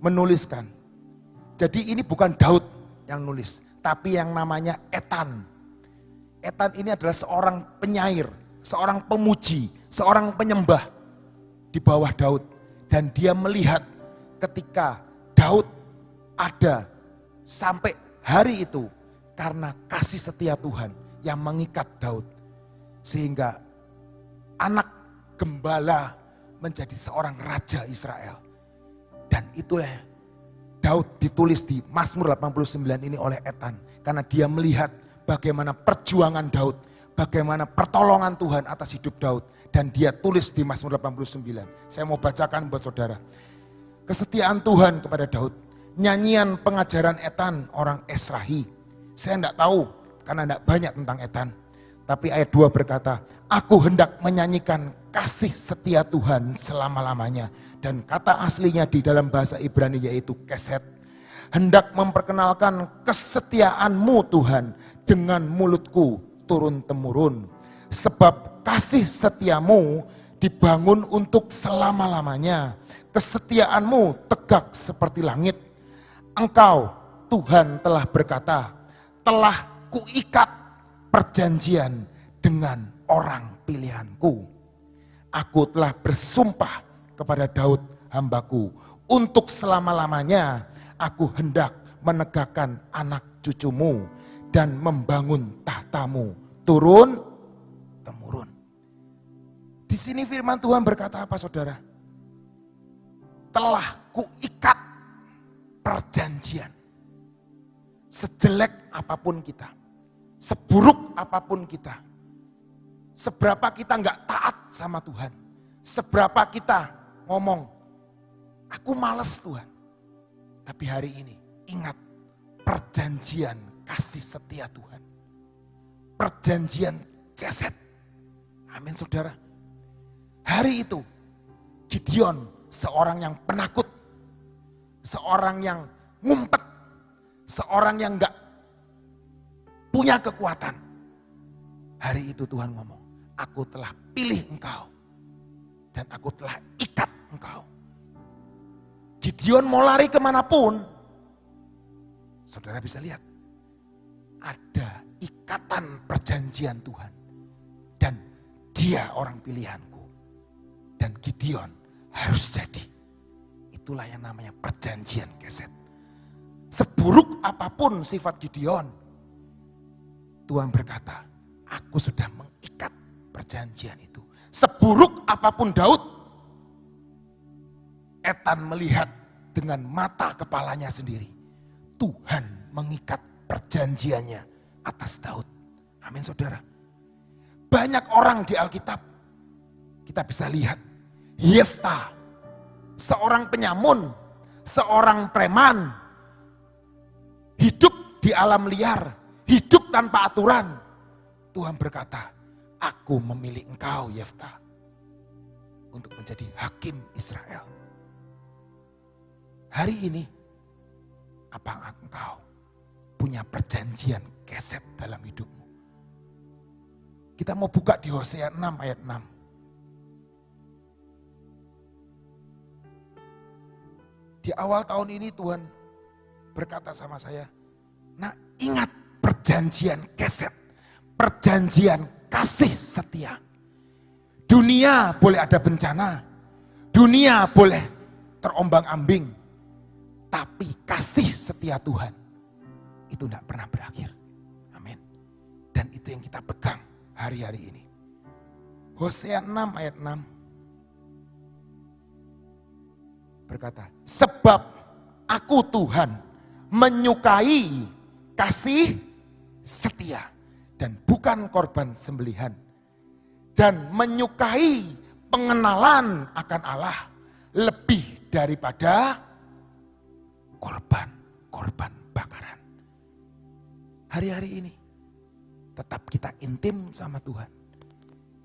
menuliskan. Jadi ini bukan Daud yang nulis, tapi yang namanya Etan. Etan ini adalah seorang penyair, seorang pemuji, seorang penyembah di bawah Daud. Dan dia melihat ketika Daud ada sampai hari itu karena kasih setia Tuhan yang mengikat Daud. Sehingga anak gembala menjadi seorang raja Israel. Dan itulah Daud ditulis di Mazmur 89 ini oleh Etan. Karena dia melihat bagaimana perjuangan Daud, bagaimana pertolongan Tuhan atas hidup Daud. Dan dia tulis di Mazmur 89. Saya mau bacakan buat saudara. Kesetiaan Tuhan kepada Daud. Nyanyian pengajaran Etan orang Esrahi. Saya tidak tahu karena tidak banyak tentang Etan. Tapi ayat 2 berkata, aku hendak menyanyikan kasih setia Tuhan selama-lamanya. Dan kata aslinya di dalam bahasa Ibrani yaitu keset. Hendak memperkenalkan kesetiaanmu Tuhan dengan mulutku turun-temurun. Sebab kasih setiamu dibangun untuk selama-lamanya. Kesetiaanmu tegak seperti langit. Engkau Tuhan telah berkata, telah kuikat perjanjian dengan orang pilihanku. Aku telah bersumpah kepada Daud hambaku. Untuk selama-lamanya aku hendak menegakkan anak cucumu dan membangun tahtamu turun-temurun. Di sini firman Tuhan berkata apa saudara? Telah kuikat perjanjian. Sejelek apapun kita, seburuk apapun kita, seberapa kita nggak taat sama Tuhan, seberapa kita ngomong, aku males Tuhan. Tapi hari ini ingat perjanjian kasih setia Tuhan. Perjanjian ceset. Amin saudara. Hari itu Gideon seorang yang penakut, seorang yang ngumpet, seorang yang enggak punya kekuatan. Hari itu Tuhan ngomong, aku telah pilih engkau dan aku telah ikat engkau. Gideon mau lari kemanapun, saudara bisa lihat, ada ikatan perjanjian Tuhan. Dan dia orang pilihanku. Dan Gideon harus jadi. Itulah yang namanya perjanjian keset. Seburuk apapun sifat Gideon, Tuhan berkata, aku sudah mengikat perjanjian itu. Seburuk apapun Daud, Etan melihat dengan mata kepalanya sendiri. Tuhan mengikat perjanjiannya atas Daud. Amin saudara. Banyak orang di Alkitab, kita bisa lihat. Yefta, seorang penyamun, seorang preman, hidup di alam liar, hidup tanpa aturan. Tuhan berkata, aku memilih engkau Yefta untuk menjadi hakim Israel. Hari ini, apakah engkau punya perjanjian keset dalam hidupmu? Kita mau buka di Hosea 6 ayat 6. Di awal tahun ini Tuhan berkata sama saya, nah ingat perjanjian keset, perjanjian kasih setia. Dunia boleh ada bencana, dunia boleh terombang-ambing, tapi kasih setia Tuhan itu tidak pernah berakhir. Amin. Dan itu yang kita pegang hari-hari ini. Hosea 6 ayat 6 berkata, sebab aku Tuhan menyukai kasih setia dan bukan korban sembelihan, dan menyukai pengenalan akan Allah lebih daripada korban bakaran. Hari-hari ini tetap kita intim sama Tuhan.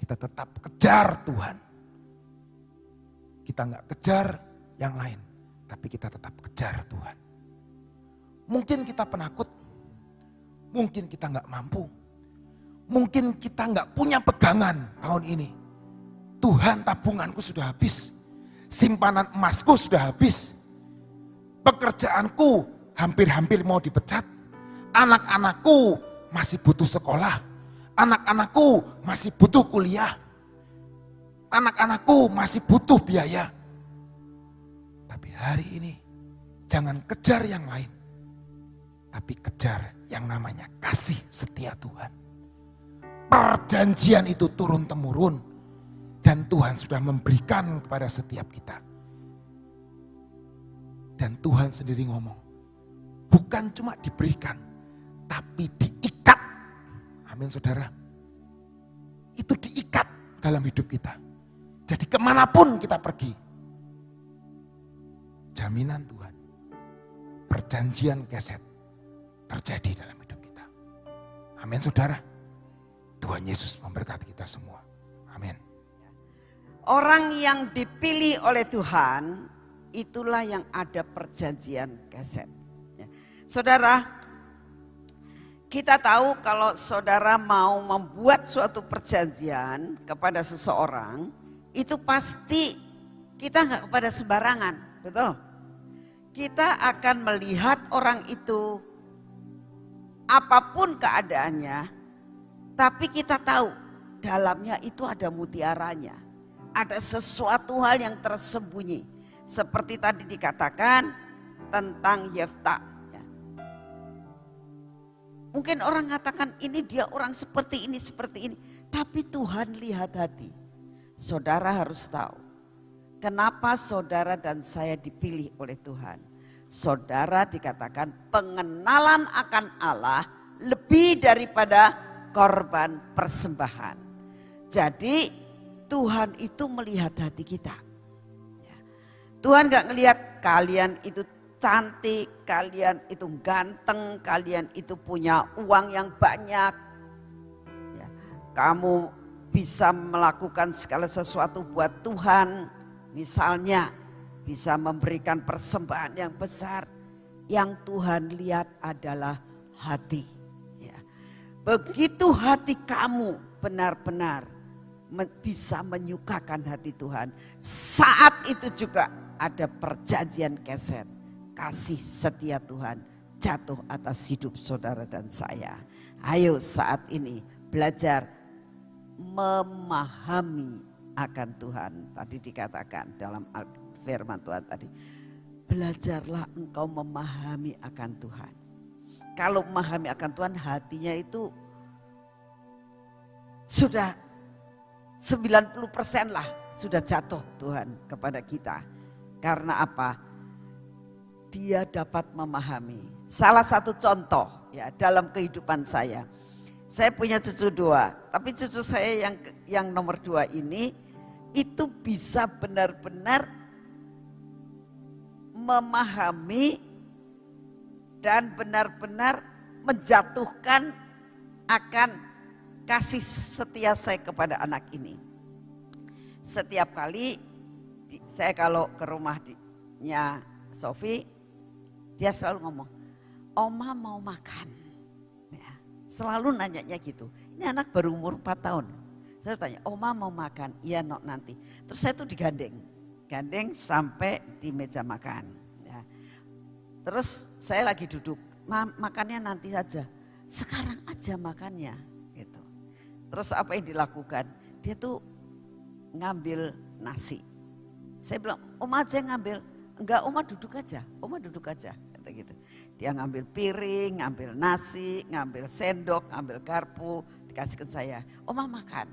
Kita tetap kejar Tuhan. Kita nggak kejar yang lain, tapi kita tetap kejar Tuhan. Mungkin kita penakut, mungkin kita nggak mampu, mungkin kita nggak punya pegangan tahun ini. Tuhan, tabunganku sudah habis, simpanan emasku sudah habis, pekerjaanku hampir-hampir mau dipecat, anak-anakku masih butuh sekolah, anak-anakku masih butuh kuliah, anak-anakku masih butuh biaya. Tapi hari ini jangan kejar yang lain, tapi kejar yang namanya kasih setia Tuhan. Perjanjian itu turun-temurun dan Tuhan sudah memberikan kepada setiap kita. Dan Tuhan sendiri ngomong, bukan cuma diberikan, tapi diikat. Amin saudara. Itu diikat dalam hidup kita. Jadi kemanapun kita pergi, jaminan Tuhan, perjanjian keset terjadi dalam hidup kita. Amin saudara. Tuhan Yesus memberkati kita semua. Amin. Orang yang dipilih oleh Tuhan, itulah yang ada perjanjian keset. Ya. Saudara, kita tahu kalau saudara mau membuat suatu perjanjian kepada seseorang, itu pasti kita nggak kepada sembarangan, betul? Kita akan melihat orang itu apapun keadaannya, tapi kita tahu dalamnya itu ada mutiaranya. Ada sesuatu hal yang tersembunyi. Seperti tadi dikatakan tentang Yefta. Ya. Mungkin orang mengatakan ini dia orang seperti ini, seperti ini. Tapi Tuhan lihat hati. Saudara harus tahu. Kenapa saudara dan saya dipilih oleh Tuhan. Saudara dikatakan pengenalan akan Allah lebih daripada korban persembahan. Jadi Tuhan itu melihat hati kita. Tuhan gak ngelihat kalian itu cantik, kalian itu ganteng, kalian itu punya uang yang banyak. Ya, kamu bisa melakukan segala sesuatu buat Tuhan. Misalnya bisa memberikan persembahan yang besar. Yang Tuhan lihat adalah hati. Ya. Begitu hati kamu benar-benar bisa menyukakan hati Tuhan. Saat itu juga ada perjanjian keset. Kasih setia Tuhan jatuh atas hidup saudara dan saya. Ayo saat ini belajar memahami akan Tuhan. Tadi dikatakan dalam firman Tuhan tadi. Belajarlah engkau memahami akan Tuhan. Kalau memahami akan Tuhan, hatinya itu sudah 90% lah sudah jatuh Tuhan kepada kita. Karena apa? Dia dapat memahami. Salah satu contoh ya dalam kehidupan saya. Saya punya cucu 2, tapi cucu saya yang nomor 2 ini itu bisa benar-benar memahami dan benar-benar menjatuhkan akan kasih setia saya kepada anak ini. Setiap kali saya kalau ke rumahnya Sofi, dia selalu ngomong, Oma mau makan. Ya, selalu nanyanya gitu. Ini anak baru umur 4 tahun. Saya tanya, Oma mau makan? Iya Nok nanti. Terus saya tuh digandeng sampai di meja makan. Ya. Terus saya lagi duduk, makannya nanti saja. Sekarang aja makannya. Gitu. Terus apa yang dilakukan? Dia tuh ngambil nasi. Saya bilang, Oma aja yang ngambil. Enggak, Oma duduk aja. Oma duduk aja. Kata gitu. Dia ngambil piring, ngambil nasi, ngambil sendok, ngambil garpu, dikasih ke saya. Oma makan.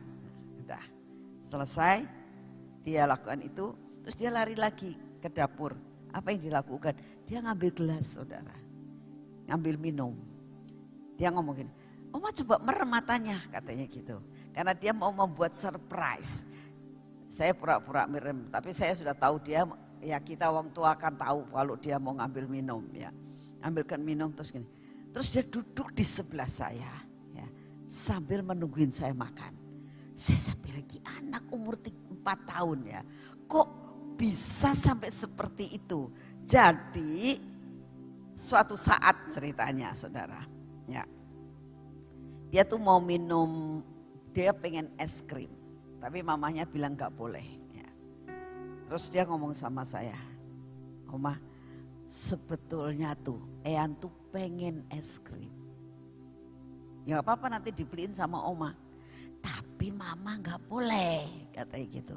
Udah, selesai. Dia lakukan itu, terus dia lari lagi ke dapur. Apa yang dilakukan? Dia ngambil gelas, saudara. Ngambil minum. Dia ngomong gini, Oma coba merem matanya, katanya gitu. Karena dia mau membuat surprise. Saya pura-pura merem, tapi saya sudah tahu dia, ya kita orang tua akan tahu kalau dia mau ngambil minum ya. Ambilkan minum terus gini. Terus dia duduk di sebelah saya ya, sambil menungguin saya makan. Saya sampai lagi anak umur 4 tahun ya, kok bisa sampai seperti itu. Jadi suatu saat ceritanya saudara ya, dia tuh mau minum, dia pengen es krim. Tapi mamanya bilang gak boleh. Ya. Terus dia ngomong sama saya, Oma sebetulnya tuh Ean tuh pengen es krim. Ya gak apa-apa nanti dibeliin sama Oma. Tapi mama gak boleh, katanya gitu.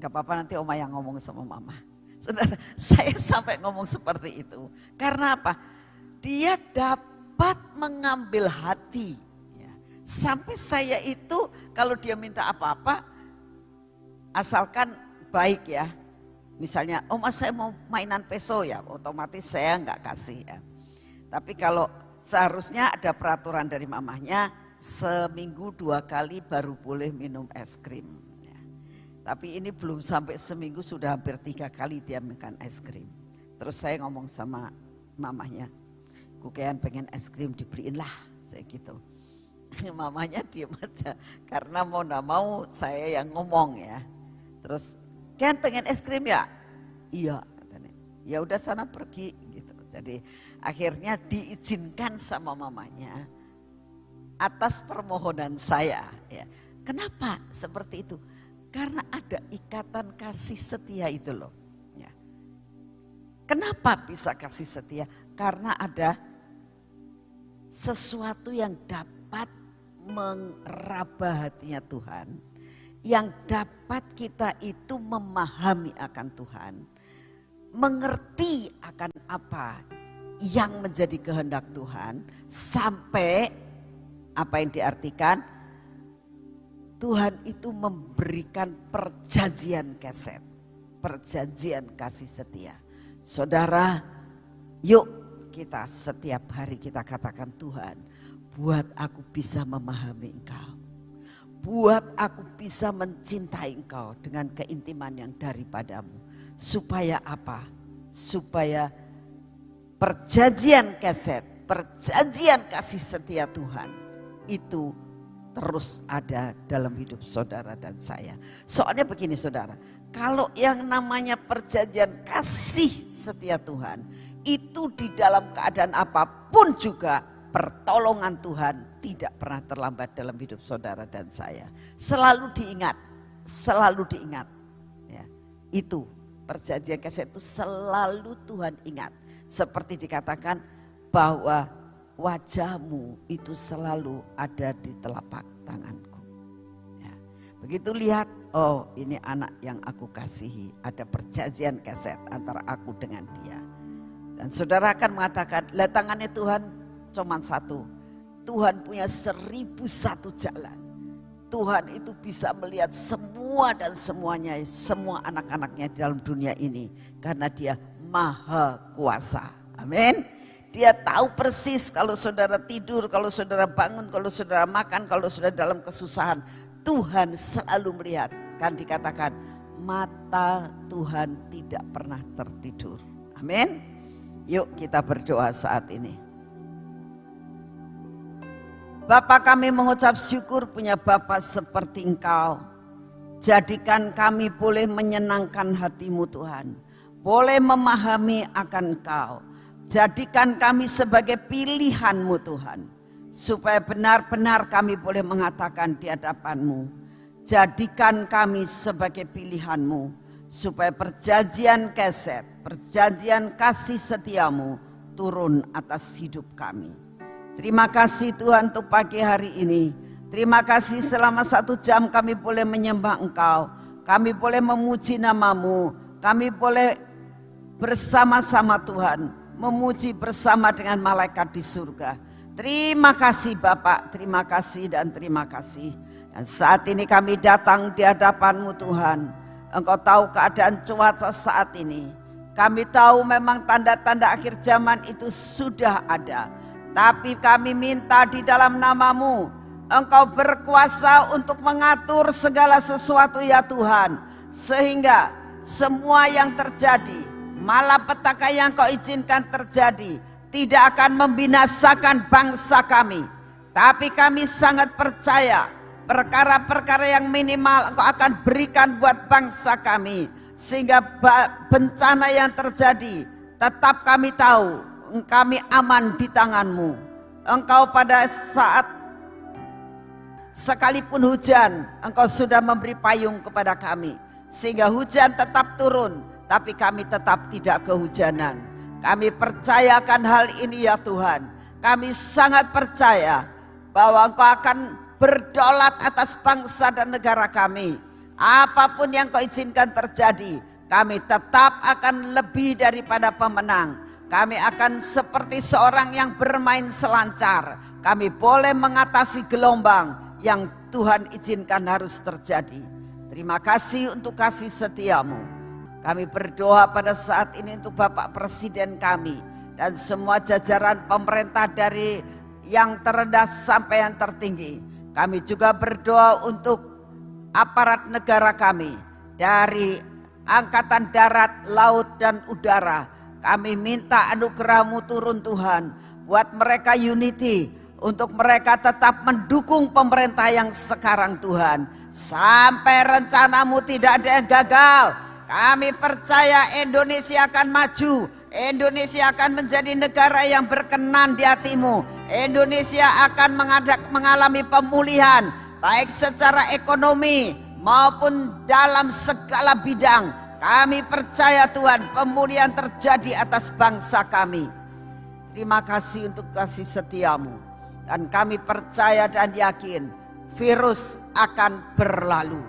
Gak apa-apa nanti Oma yang ngomong sama mama. Saudara, saya sampai ngomong seperti itu. Karena apa? Dia dapat mengambil hati. Sampai saya itu kalau dia minta apa-apa, asalkan baik ya. Misalnya, Oma saya mau mainan peso ya, otomatis saya nggak kasih ya. Tapi kalau seharusnya ada peraturan dari mamahnya, seminggu 2 kali baru boleh minum es krim. Ya. Tapi ini belum sampai seminggu sudah hampir 3 kali dia makan es krim. Terus saya ngomong sama mamahnya, Kukean pengen es krim dibeliin lah, saya gitu. Mamanya diem aja karena mau gak mau saya yang ngomong ya. Terus Ken pengen es krim ya? Iya katanya. Ya udah sana pergi gitu. Jadi akhirnya diizinkan sama mamanya atas permohonan saya ya. Kenapa seperti itu? Karena ada ikatan kasih setia itu loh ya. Kenapa bisa kasih setia? Karena ada sesuatu yang dapat mengeraba hatinya Tuhan, yang dapat kita itu memahami akan Tuhan, mengerti akan apa yang menjadi kehendak Tuhan, sampai apa yang diartikan Tuhan itu memberikan perjanjian keset, perjanjian kasih setia. Saudara, yuk kita setiap hari kita katakan, Tuhan, buat aku bisa memahami Engkau. Buat aku bisa mencintai Engkau dengan keintiman yang daripadamu. Supaya apa? Supaya perjanjian keset, perjanjian kasih setia Tuhan itu terus ada dalam hidup saudara dan saya. Soalnya begini saudara, kalau yang namanya perjanjian kasih setia Tuhan, itu di dalam keadaan apapun juga, pertolongan Tuhan tidak pernah terlambat dalam hidup saudara dan saya. Selalu diingat, selalu diingat. Ya, itu perjanjian kasih itu selalu Tuhan ingat. Seperti dikatakan bahwa wajahmu itu selalu ada di telapak tanganku. Ya, begitu lihat, oh ini anak yang aku kasihi. Ada perjanjian kasih antara aku dengan dia. Dan saudara akan mengatakan, lah tangannya Tuhan cuma satu. Tuhan punya 1001 jalan. Tuhan itu bisa melihat semua dan semuanya, semua anak-anaknya dalam dunia ini. Karena dia maha kuasa. Amin. Dia tahu persis kalau saudara tidur, kalau saudara bangun, kalau saudara makan, kalau saudara dalam kesusahan. Tuhan selalu melihat. Kan dikatakan mata Tuhan tidak pernah tertidur. Amin. Yuk kita berdoa saat ini. Bapa, kami mengucap syukur punya Bapa seperti Engkau. Jadikan kami boleh menyenangkan hatimu Tuhan. Boleh memahami akan Engkau. Jadikan kami sebagai pilihanmu Tuhan. Supaya benar-benar kami boleh mengatakan di hadapanmu. Jadikan kami sebagai pilihanmu. Supaya perjanjian keset, perjanjian kasih setiamu turun atas hidup kami. Terima kasih Tuhan untuk pagi hari ini. Terima kasih selama 1 jam kami boleh menyembah Engkau. Kami boleh memuji nama-Mu. Kami boleh bersama-sama Tuhan, memuji bersama dengan malaikat di surga. Terima kasih Bapak, terima kasih dan terima kasih. Dan saat ini kami datang di hadapan-Mu Tuhan. Engkau tahu keadaan cuaca saat ini. Kami tahu memang tanda-tanda akhir zaman itu sudah ada. Tapi kami minta di dalam nama-Mu, Engkau berkuasa untuk mengatur segala sesuatu ya Tuhan. Sehingga semua yang terjadi, malapetaka yang Kau izinkan terjadi, tidak akan membinasakan bangsa kami. Tapi kami sangat percaya perkara-perkara yang minimal Engkau akan berikan buat bangsa kami. Sehingga bencana yang terjadi, tetap kami tahu kami aman di tangan-Mu. Engkau pada saat sekalipun hujan, Engkau sudah memberi payung kepada kami. Sehingga hujan tetap turun, tapi kami tetap tidak kehujanan. Kami percayakan hal ini ya Tuhan. Kami sangat percaya bahwa Engkau akan berdaulat atas bangsa dan negara kami. Apapun yang Kau izinkan terjadi, kami tetap akan lebih daripada pemenang. Kami akan seperti seorang yang bermain selancar. Kami boleh mengatasi gelombang yang Tuhan izinkan harus terjadi. Terima kasih untuk kasih setia-Mu. Kami berdoa pada saat ini untuk Bapak Presiden kami dan semua jajaran pemerintah dari yang terendah sampai yang tertinggi. Kami juga berdoa untuk aparat negara kami dari angkatan darat, laut dan udara. Kami minta anugerah-Mu turun Tuhan, buat mereka unity, untuk mereka tetap mendukung pemerintah yang sekarang Tuhan. Sampai rencana-Mu tidak ada yang gagal. Kami percaya Indonesia akan maju. Indonesia akan menjadi negara yang berkenan di hati-Mu. Indonesia akan mengalami pemulihan, baik secara ekonomi maupun dalam segala bidang. Kami percaya Tuhan, pemulihan terjadi atas bangsa kami. Terima kasih untuk kasih setia-Mu. Dan kami percaya dan yakin virus akan berlalu.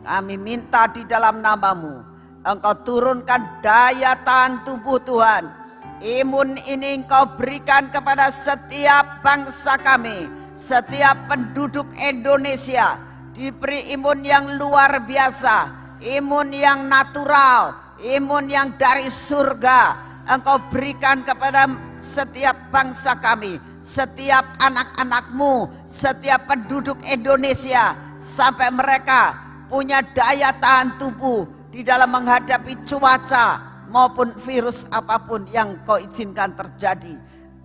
Kami minta di dalam nama-Mu, Engkau turunkan daya tahan tubuh Tuhan. Imun ini Engkau berikan kepada setiap bangsa kami. Setiap penduduk Indonesia diberi imun yang luar biasa. Imun yang natural, imun yang dari surga. Engkau berikan kepada setiap bangsa kami, setiap anak-anak-Mu, setiap penduduk Indonesia, sampai mereka punya daya tahan tubuh di dalam menghadapi cuaca maupun virus apapun yang Kau izinkan terjadi.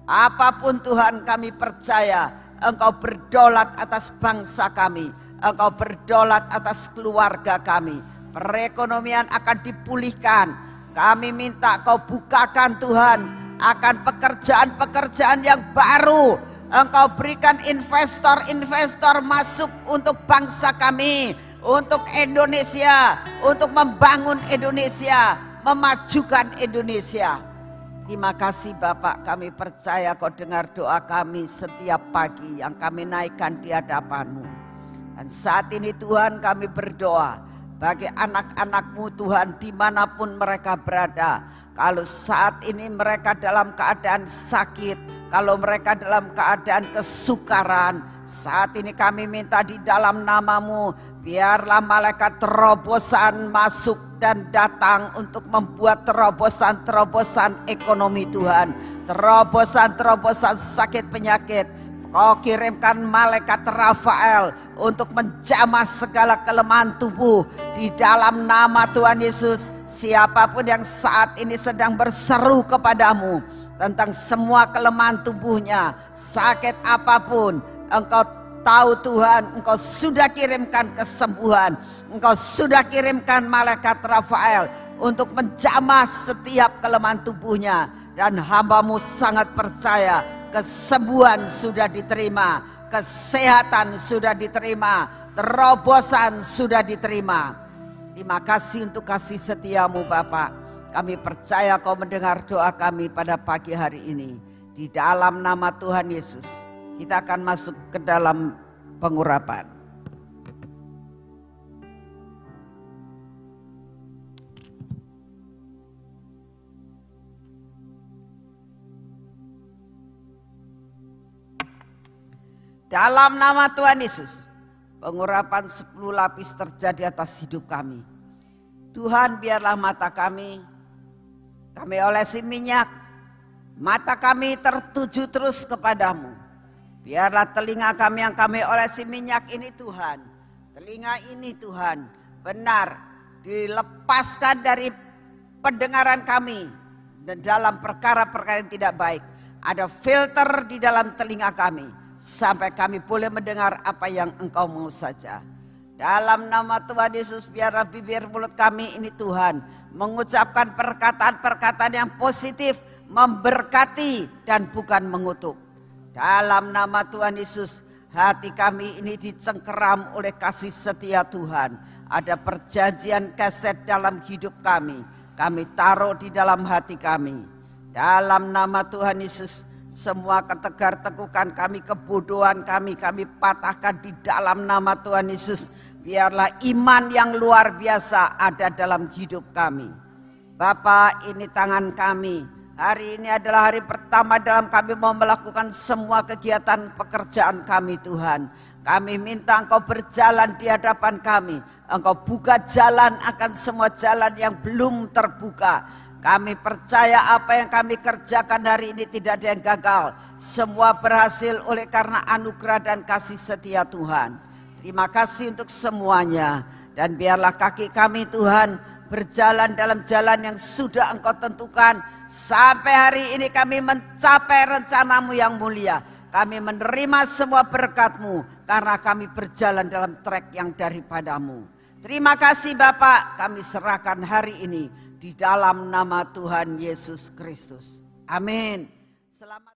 Apapun Tuhan, kami percaya Engkau berdaulat atas bangsa kami, Engkau berdaulat atas keluarga kami. Perekonomian akan dipulihkan. Kami minta Kau bukakan Tuhan akan pekerjaan-pekerjaan yang baru. Engkau berikan investor-investor masuk untuk bangsa kami, untuk Indonesia, untuk membangun Indonesia, memajukan Indonesia. Terima kasih Bapak, kami percaya Kau dengar doa kami setiap pagi yang kami naikkan di hadapan-Mu. Dan saat ini Tuhan, kami berdoa bagi anak-anak-Mu Tuhan dimanapun mereka berada. Kalau saat ini mereka dalam keadaan sakit, kalau mereka dalam keadaan kesukaran, saat ini kami minta di dalam nama-Mu, biarlah malaikat terobosan masuk dan datang untuk membuat terobosan-terobosan ekonomi Tuhan. Terobosan-terobosan sakit penyakit. Kau kirimkan malaikat Rafael untuk menjamah segala kelemahan tubuh di dalam nama Tuhan Yesus. Siapapun yang saat ini sedang berseru kepadamu tentang semua kelemahan tubuhnya, sakit apapun, Engkau tahu Tuhan, Engkau sudah kirimkan kesembuhan. Engkau sudah kirimkan malaikat Rafael untuk menjamah setiap kelemahan tubuhnya. Dan hamba-Mu sangat percaya kesembuhan sudah diterima, kesehatan sudah diterima, terobosan sudah diterima. Terima kasih untuk kasih setia-Mu Bapak. Kami percaya Kau mendengar doa kami pada pagi hari ini. Di dalam nama Tuhan Yesus, kita akan masuk ke dalam pengurapan. Dalam nama Tuhan Yesus, pengurapan 10 lapis terjadi atas hidup kami. Tuhan, biarlah mata kami olesi minyak, mata kami tertuju terus kepadamu. Biarlah telinga kami yang kami olesi minyak ini Tuhan, telinga ini Tuhan, benar dilepaskan dari pendengaran kami dan dalam perkara-perkara yang tidak baik. Ada filter di dalam telinga kami, sampai kami boleh mendengar apa yang Engkau mau saja. Dalam nama Tuhan Yesus, biarlah bibir mulut kami ini Tuhan mengucapkan perkataan-perkataan yang positif, memberkati dan bukan mengutuk. Dalam nama Tuhan Yesus, hati kami ini dicengkeram oleh kasih setia Tuhan. Ada perjanjian keset dalam hidup kami taruh di dalam hati kami. Dalam nama Tuhan Yesus, semua ketegar-tegukan kami, kebodohan kami patahkan di dalam nama Tuhan Yesus. Biarlah iman yang luar biasa ada dalam hidup kami. Bapa, ini tangan kami. Hari ini adalah hari pertama dalam kami mau melakukan semua kegiatan pekerjaan kami Tuhan. Kami minta Engkau berjalan di hadapan kami. Engkau buka jalan akan semua jalan yang belum terbuka. Kami percaya apa yang kami kerjakan hari ini tidak ada yang gagal. Semua berhasil oleh karena anugerah dan kasih setia Tuhan. Terima kasih untuk semuanya. Dan biarlah kaki kami Tuhan berjalan dalam jalan yang sudah Engkau tentukan. Sampai hari ini kami mencapai rencana-Mu yang mulia. Kami menerima semua berkat-Mu karena kami berjalan dalam trek yang daripada-Mu. Terima kasih Bapak, kami serahkan hari ini di dalam nama Tuhan Yesus Kristus. Amin. Selamat